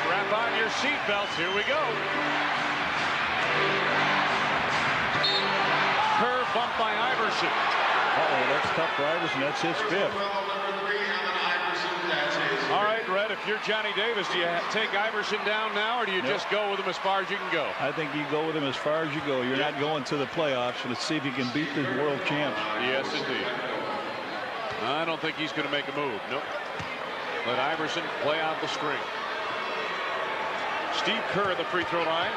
Strap on your seatbelts. Here we go. Curve bump by Iverson. Uh-oh, that's tough for Iverson. That's his 5th. All right, Red, if you're Johnny Davis, do you take Iverson down now, or do you just go with him as far as you can go? I think you go with him as far as you go. You're not going to the playoffs. Let's see if you can beat the world champs. Yes, indeed. I don't think he's going to make a move. Nope. Let Iverson play out the string. Steve Kerr at the free throw line.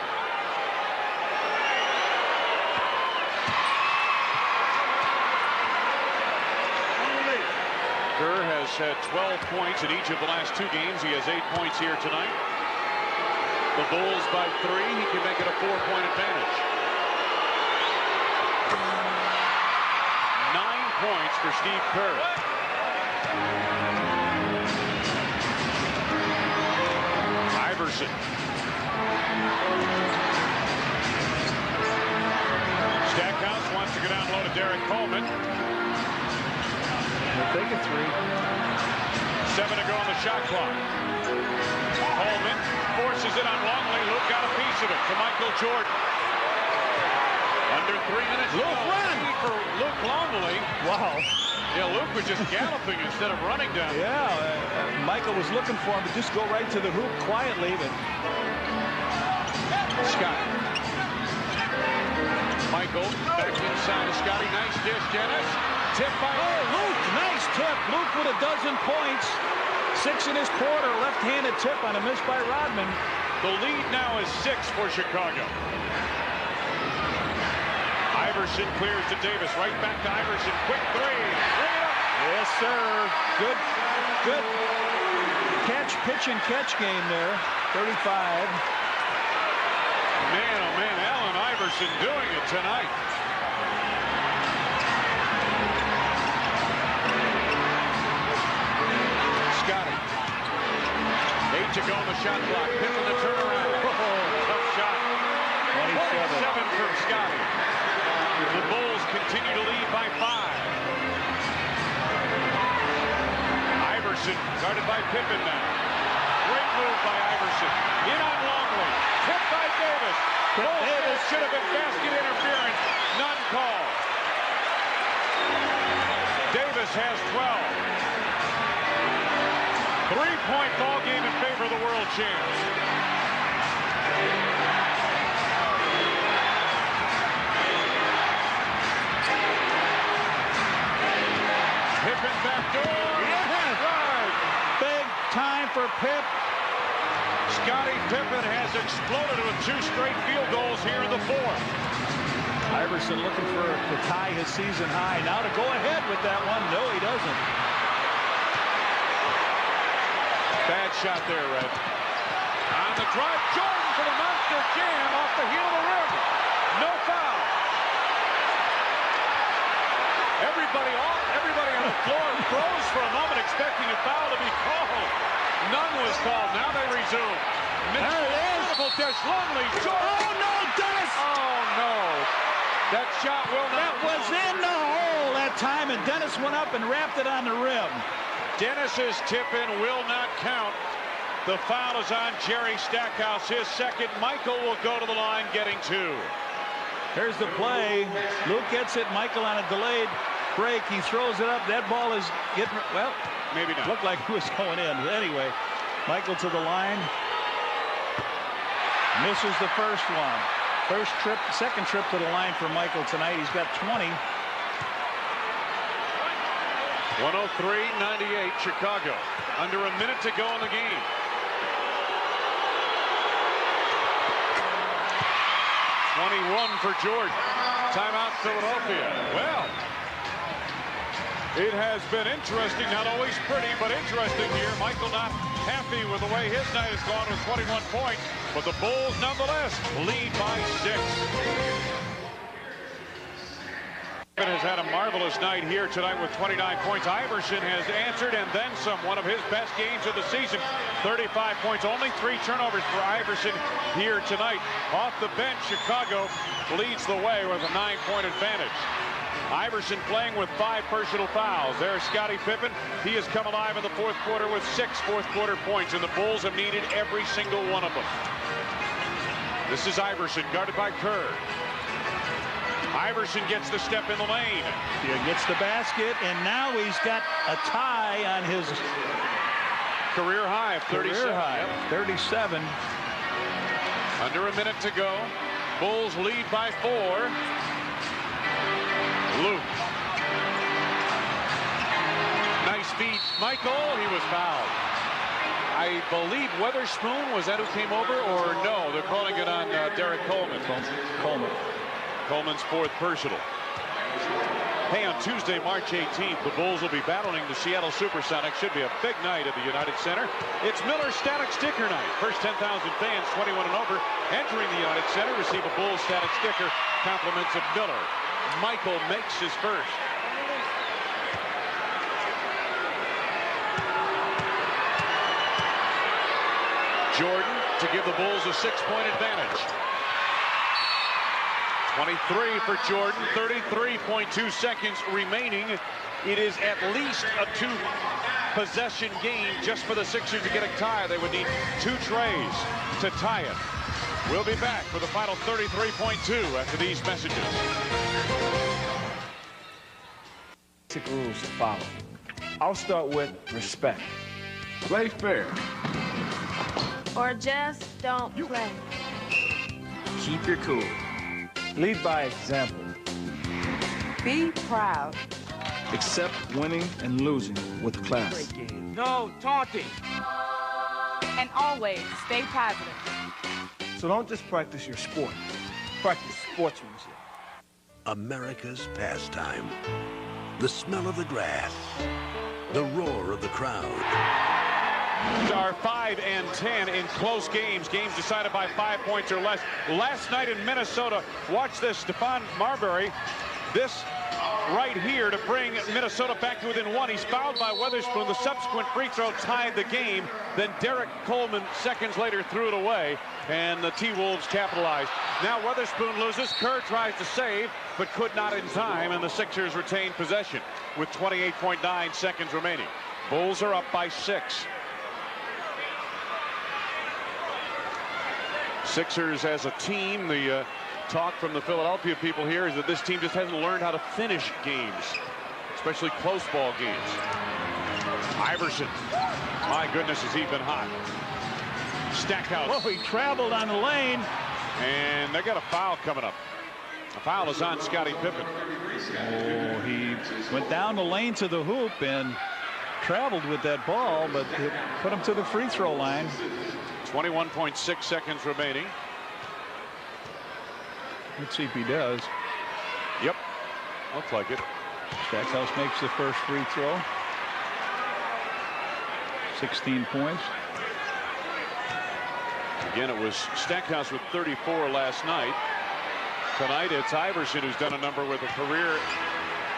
Kerr has had 12 points in each of the last 2 games. He has 8 points here tonight. The Bulls by 3. He can make it a 4-point advantage. 9 points for Steve Kerr. Iverson. Stackhouse wants to go down low to Derek Coleman. We'll take a 3. 7 to go on the shot clock. Coleman forces it on Longley. Luke got a piece of it to Michael Jordan. Under 3 minutes. Luke run for Luke Longley. Wow. Yeah, Luke was just galloping instead of running down. Yeah, Michael was looking for him to just go right to the hoop quietly, but Scott. Michael back inside of Scotty. Nice dish, Dennis. Tip by Luke. Nice tip. Luke with a dozen points. 6 in his quarter. Left-handed tip on a miss by Rodman. The lead now is 6 for Chicago. Iverson clears to Davis. Right back to Iverson. Quick 3. Yes, sir. Good catch, pitch, and catch game there. 35. Man, oh man, Allen Iverson doing it tonight. Scotty. 8 to go on the shot clock. Pippen the turnaround. Tough shot. 27 for Scotty. The Bulls continue to lead by 5. Iverson guarded by Pippen now. Great move by Iverson. In on Longley. Tipped by Davis. Davis should have been basket interference. None called. Davis has 12. 3-point ball game in favor of the world champs. Pippen back door. Yes. Right. Big time for Pip. Scottie Pippen has exploded with 2 straight field goals here in the 4th. Iverson looking to tie his season high. Now to go ahead with that one. No, he doesn't. Bad shot there, Red. On the drive, Jordan for the monster jam off the heel of the rim. No foul. Everybody on the floor froze for a moment, expecting a foul to be called. None was called. Now they resume. There it is. Beautiful dish. Longley. Jordan. Oh, no, Dennis. Oh, no. That shot will not. That was in the hole that time, and Dennis went up and wrapped it on the rim. Dennis's tip-in will not count. The foul is on Jerry Stackhouse. His second. Michael will go to the line, getting 2. Here's the play. Luke gets it. Michael on a delayed break. He throws it up. That ball is getting, well, maybe not. Looked like it was going in. But anyway, Michael to the line. Misses the first one. Second trip to the line for Michael tonight. He's got 20. 103-98 Chicago. Under a minute to go in the game. .21 for Jordan. Timeout Philadelphia. Well, it has been interesting, not always pretty, but interesting here. Michael not happy with the way his night has gone with 21 points, but the Bulls nonetheless lead by 6. Has had a marvelous night here tonight with 29 points. Iverson has answered and then some. One of his best games of the season. 35 points. Only 3 turnovers for Iverson here tonight. Off the bench, Chicago leads the way with a 9-point advantage. Iverson playing with 5 personal fouls. There's Scottie Pippen. He has come alive in the 4th quarter with 6 fourth-quarter points, and the Bulls have needed every single one of them. This is Iverson guarded by Kerr. Iverson gets the step in the lane. He gets the basket, and now he's got a tie on his career high of 37. Career high, 37. Under a minute to go. Bulls lead by 4. Luke. Nice feed. Michael, he was fouled. I believe Weatherspoon, was that who came over, or no? They're calling it on Derek Coleman. Coleman's 4th personal. Hey, on Tuesday, March 18th, the Bulls will be battling the Seattle Supersonics. Should be a big night at the United Center. It's Miller Static Sticker Night. First 10,000 fans, 21 and over, entering the United Center, receive a Bulls Static Sticker. Compliments of Miller. Michael makes his first. Jordan to give the Bulls a 6-point advantage. 23 for Jordan, 33.2 seconds remaining. It is at least a 2-possession game just for the Sixers to get a tie. They would need 2 trays to tie it. We'll be back for the final 33.2 after these messages. Basic rules to follow. I'll start with respect. Play fair. Or just don't play. Keep your cool. Lead by example. Be proud. Accept winning and losing with class. No taunting. And always stay positive. So don't just practice your sport. Practice sportsmanship. America's pastime. The smell of the grass. The roar of the crowd. Are 5 and 10 in close games. Games decided by 5 points or less. Last night in Minnesota, watch this, Stephon Marbury. This right here to bring Minnesota back to within 1. He's fouled by Weatherspoon. The subsequent free throw tied the game. Then Derek Coleman seconds later threw it away, and the T-Wolves capitalized. Now Weatherspoon loses. Kerr tries to save, but could not in time, and the Sixers retain possession with 28.9 seconds remaining. Bulls are up by 6. Sixers as a team, the talk from the Philadelphia people here is that this team just hasn't learned how to finish games, especially close ball games. Iverson, my goodness, has he been hot. Stackhouse. Oh, he traveled on the lane. And they got a foul coming up. A foul is on Scottie Pippen. Oh, he went down the lane to the hoop and traveled with that ball, but it put him to the free throw line. 21.6 seconds remaining. Let's see if he does. Yep, looks like it. Stackhouse makes the first free throw. 16 points. Again, it was Stackhouse with 34 last night. Tonight, it's Iverson who's done a number with a career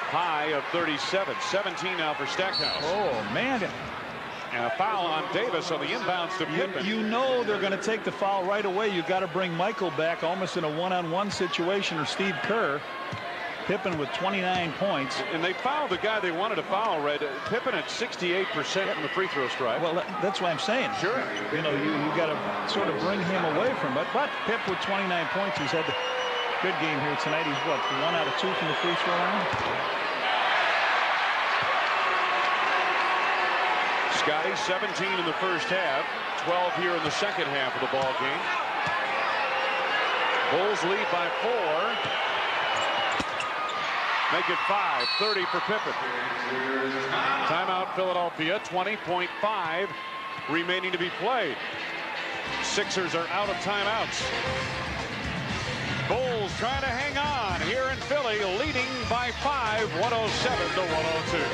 high of 37. 17 now for Stackhouse. Oh, man. And a foul on Davis on the inbounds to Pippen. You know they're going to take the foul right away. You've got to bring Michael back almost in a one-on-one situation, or Steve Kerr. Pippen with 29 points. And they fouled the guy they wanted to foul, Red. Pippen at 68% from the free throw stripe. Well, that's what I'm saying. Sure. You know, you got to sort of bring him away from it. But Pip with 29 points, he's had a good game here tonight. He's, what, 1 out of 2 from the free throw line? Scotty, 17 in the first half, 12 here in the second half of the ball game. Bulls lead by 4. Make it 5, 30 for Pippen. Timeout Philadelphia, 20.5 remaining to be played. Sixers are out of timeouts. Bulls trying to hang on here in Philly, leading by 5, 107 to 102.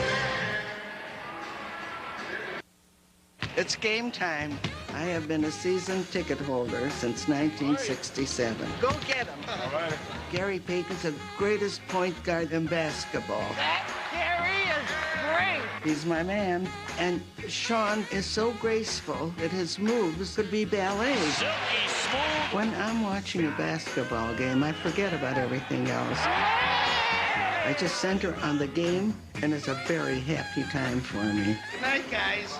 It's game time. I have been a season ticket holder since 1967. Go get him. All right. Gary Payton's the greatest point guard in basketball. That Gary is great. He's my man. And Sean is so graceful that his moves could be ballet. Silky smooth. When I'm watching a basketball game, I forget about everything else. I just center on the game, and it's a very happy time for me. Good night, guys.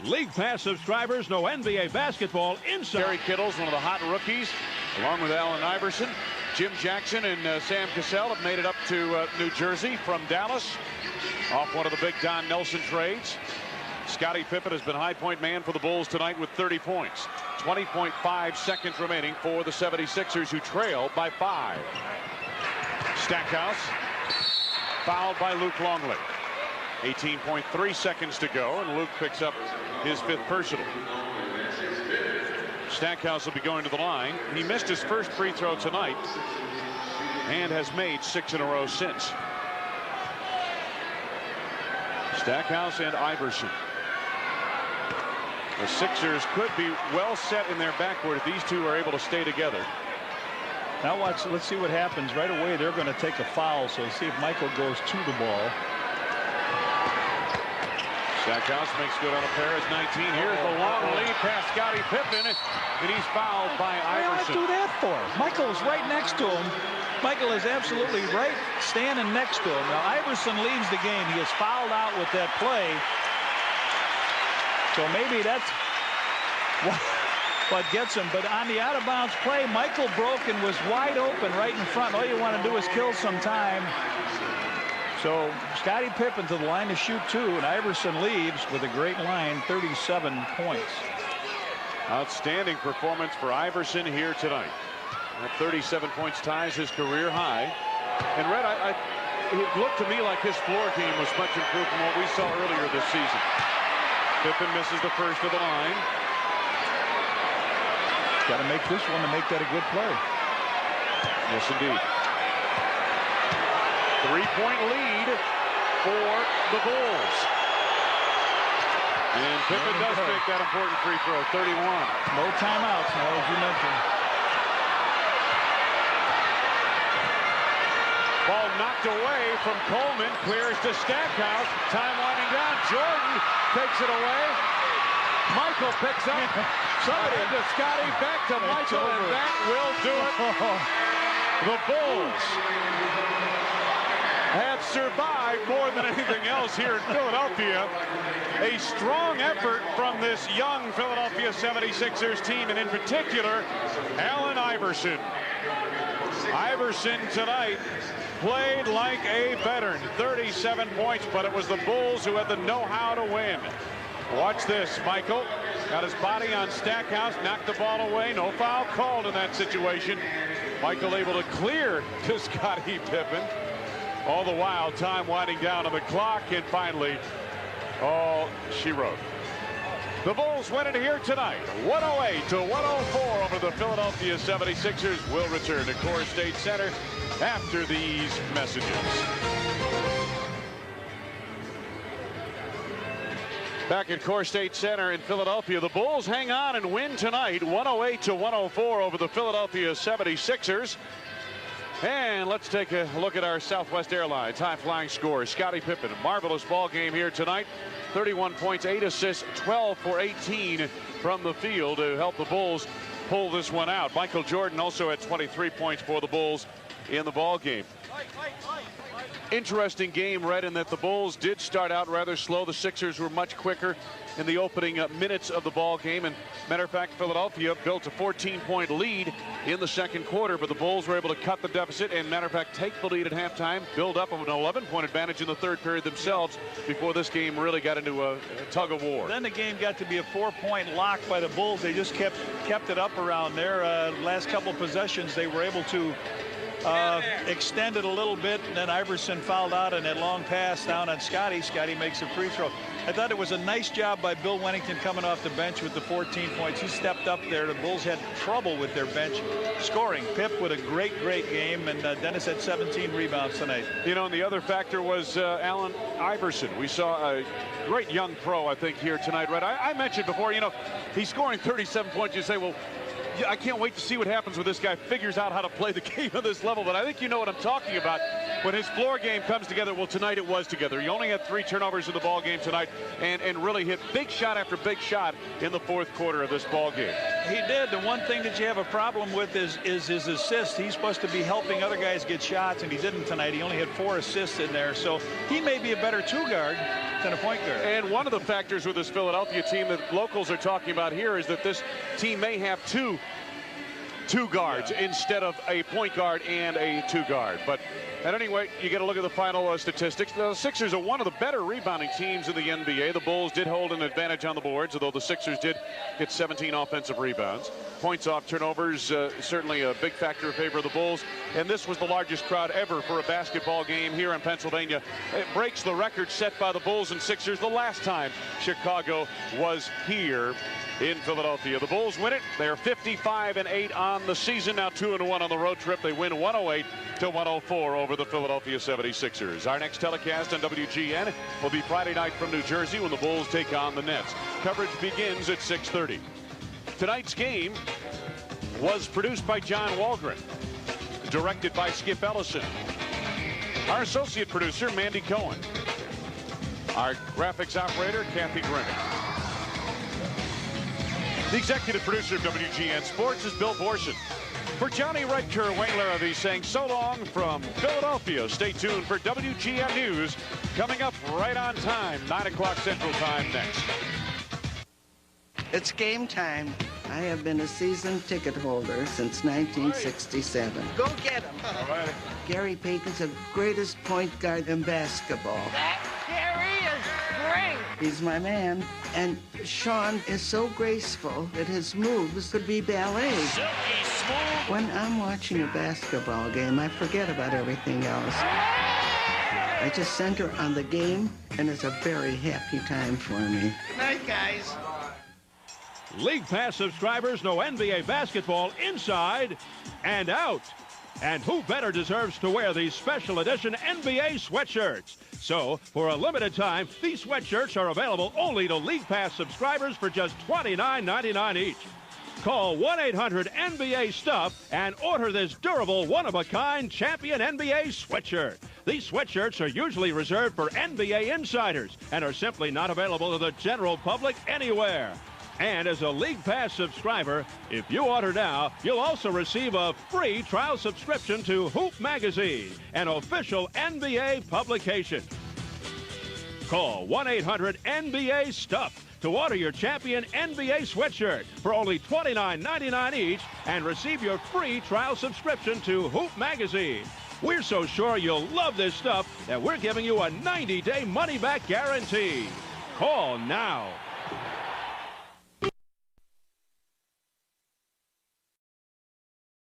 League Pass subscribers know NBA basketball inside. Terry Kittle's one of the hot rookies, along with Allen Iverson. Jim Jackson and Sam Cassell have made it up to New Jersey from Dallas off one of the big Don Nelson trades. Scottie Pippen has been high point man for the Bulls tonight with 30 points. 20.5 seconds remaining for the 76ers, who trail by 5. Stackhouse fouled by Luke Longley. 18.3 seconds to go, and Luke picks up his 5th personal. Stackhouse will be going to the line. He missed his first free throw tonight and has made 6 in a row since. Stackhouse and Iverson. The Sixers could be well set in their backcourt if these two are able to stay together. Now watch, let's see what happens. Right away, they're going to take a foul, so see if Michael goes to the ball. Stackhouse makes good on a pair. It's 19. Here's the long lead past Scottie Pippen, and he's fouled by Iverson. What do that for? Michael's right next to him. Michael is absolutely right, standing next to him. Now Iverson leads the game. He is fouled out with that play. So maybe that's what gets him. But on the out-of-bounds play, Michael broke and was wide open right in front. All you want to do is kill some time. So Scottie Pippen to the line to shoot 2, and Iverson leaves with a great line, 37 points. Outstanding performance for Iverson here tonight. At 37 points ties his career high. And Red, it looked to me like his floor game was much improved from what we saw earlier this season. Pippen misses the first of the line. Got to make this one to make that a good play. Yes, indeed. 3-point lead for the Bulls. And Pippen does make that important free throw, 31. No timeouts now, as you mentioned. Ball knocked away from Coleman, clears to Stackhouse. Time winding down. Jordan takes it away. Michael picks up. Somebody to Scotty, back to Michael, and that will do it. The Bulls have survived more than anything else here in Philadelphia. A strong effort from this young Philadelphia 76ers team, and in particular, Allen Iverson. Iverson tonight played like a veteran. 37 points, but it was the Bulls who had the know-how to win. Watch this, Michael. Got his body on Stackhouse, knocked the ball away. No foul called in that situation. Michael able to clear to Scottie Pippen. All the while, time winding down on the clock, and finally, all she wrote. The Bulls win it here tonight, 108-104 over the Philadelphia 76ers. Will return to Core State Center after these messages. Back at Core State Center in Philadelphia, the Bulls hang on and win tonight, 108-104 over the Philadelphia 76ers. And let's take a look at our Southwest Airlines high-flying scores. Scottie Pippen, a marvelous ball game here tonight. 31 points, 8 assists, 12 for 18 from the field to help the Bulls pull this one out. Michael Jordan also had 23 points for the Bulls in the ball game. Interesting game, Red, in that the Bulls did start out rather slow. The Sixers were much quicker in the opening minutes of the ball game. And matter of fact, Philadelphia built a 14-point lead in the second quarter, but the Bulls were able to cut the deficit and, matter of fact, take the lead at halftime, build up an 11-point advantage in the third period themselves before this game really got into a tug of war. Then the game got to be a 4-point lock by the Bulls. They just kept it up around there. Last couple possessions, they were able to extend it a little bit, and then Iverson fouled out on that long pass down on Scottie. Scottie makes a free throw. I thought it was a nice job by Bill Wennington coming off the bench with the 14 points. He stepped up there. The Bulls had trouble with their bench scoring. Pip with a great game, and Dennis had 17 rebounds tonight. You know, and the other factor was Allen Iverson. We saw a great young pro, I think, here tonight, Red. I mentioned before, you know, he's scoring 37 points. You say, well, I can't wait to see what happens when this guy figures out how to play the game at this level. But I think you know what I'm talking about. When his floor game comes together, well, tonight it was together. He only had 3 turnovers in the ball game tonight, and really hit big shot after big shot in the fourth quarter of this ball game. He did. The one thing that you have a problem with is his assists. He's supposed to be helping other guys get shots, and he didn't tonight. He only had 4 assists in there. So he may be a better 2-guard than a point guard. And one of the factors with this Philadelphia team that locals are talking about here is that this team may have two guards instead of a point guard and a 2-guard. But at any rate, you get a look at the final statistics. The Sixers are one of the better rebounding teams in the NBA. The Bulls did hold an advantage on the boards, although the Sixers did get 17 offensive rebounds. Points off turnovers, certainly a big factor in favor of the Bulls. And this was the largest crowd ever for a basketball game here in Pennsylvania. It breaks the record set by the Bulls and Sixers the last time Chicago was here in Philadelphia. The Bulls win it. They're 55-8 on the season, now 2-1 on the road trip. They win 108-104 over the Philadelphia 76ers. Our next telecast on WGN will be Friday night from New Jersey when the Bulls take on the Nets. Coverage begins at 6:30. Tonight's game was produced by John Walgren, directed by Skip Ellison. Our associate producer, Mandy Cohen. Our graphics operator, Kathy Grimmett. The executive producer of WGN Sports is Bill Borson. For Johnny Redker, Wayne Larrabee saying so long from Philadelphia. Stay tuned for WGN News coming up right on time, 9 o'clock Central Time next. It's game time. I have been a season ticket holder since 1967. Go get him. All right. Gary Payton's the greatest point guard in basketball. That Gary is great. He's my man. And Sean is so graceful that his moves could be ballet. Silky smooth. When I'm watching a basketball game, I forget about everything else. I just center on the game, and it's a very happy time for me. Good night, guys. League Pass subscribers know NBA basketball inside and out. And who better deserves to wear these special edition NBA sweatshirts? So, for a limited time, these sweatshirts are available only to League Pass subscribers for just $29.99 each. Call 1-800-NBA-STUFF and order this durable, one-of-a-kind champion NBA sweatshirt. These sweatshirts are usually reserved for NBA insiders and are simply not available to the general public anywhere. And as a League Pass subscriber, if you order now, you'll also receive a free trial subscription to Hoop Magazine, an official NBA publication. Call 1-800-NBA-STUFF to order your champion NBA sweatshirt for only $29.99 each and receive your free trial subscription to Hoop Magazine. We're so sure you'll love this stuff that we're giving you a 90-day money-back guarantee. Call now.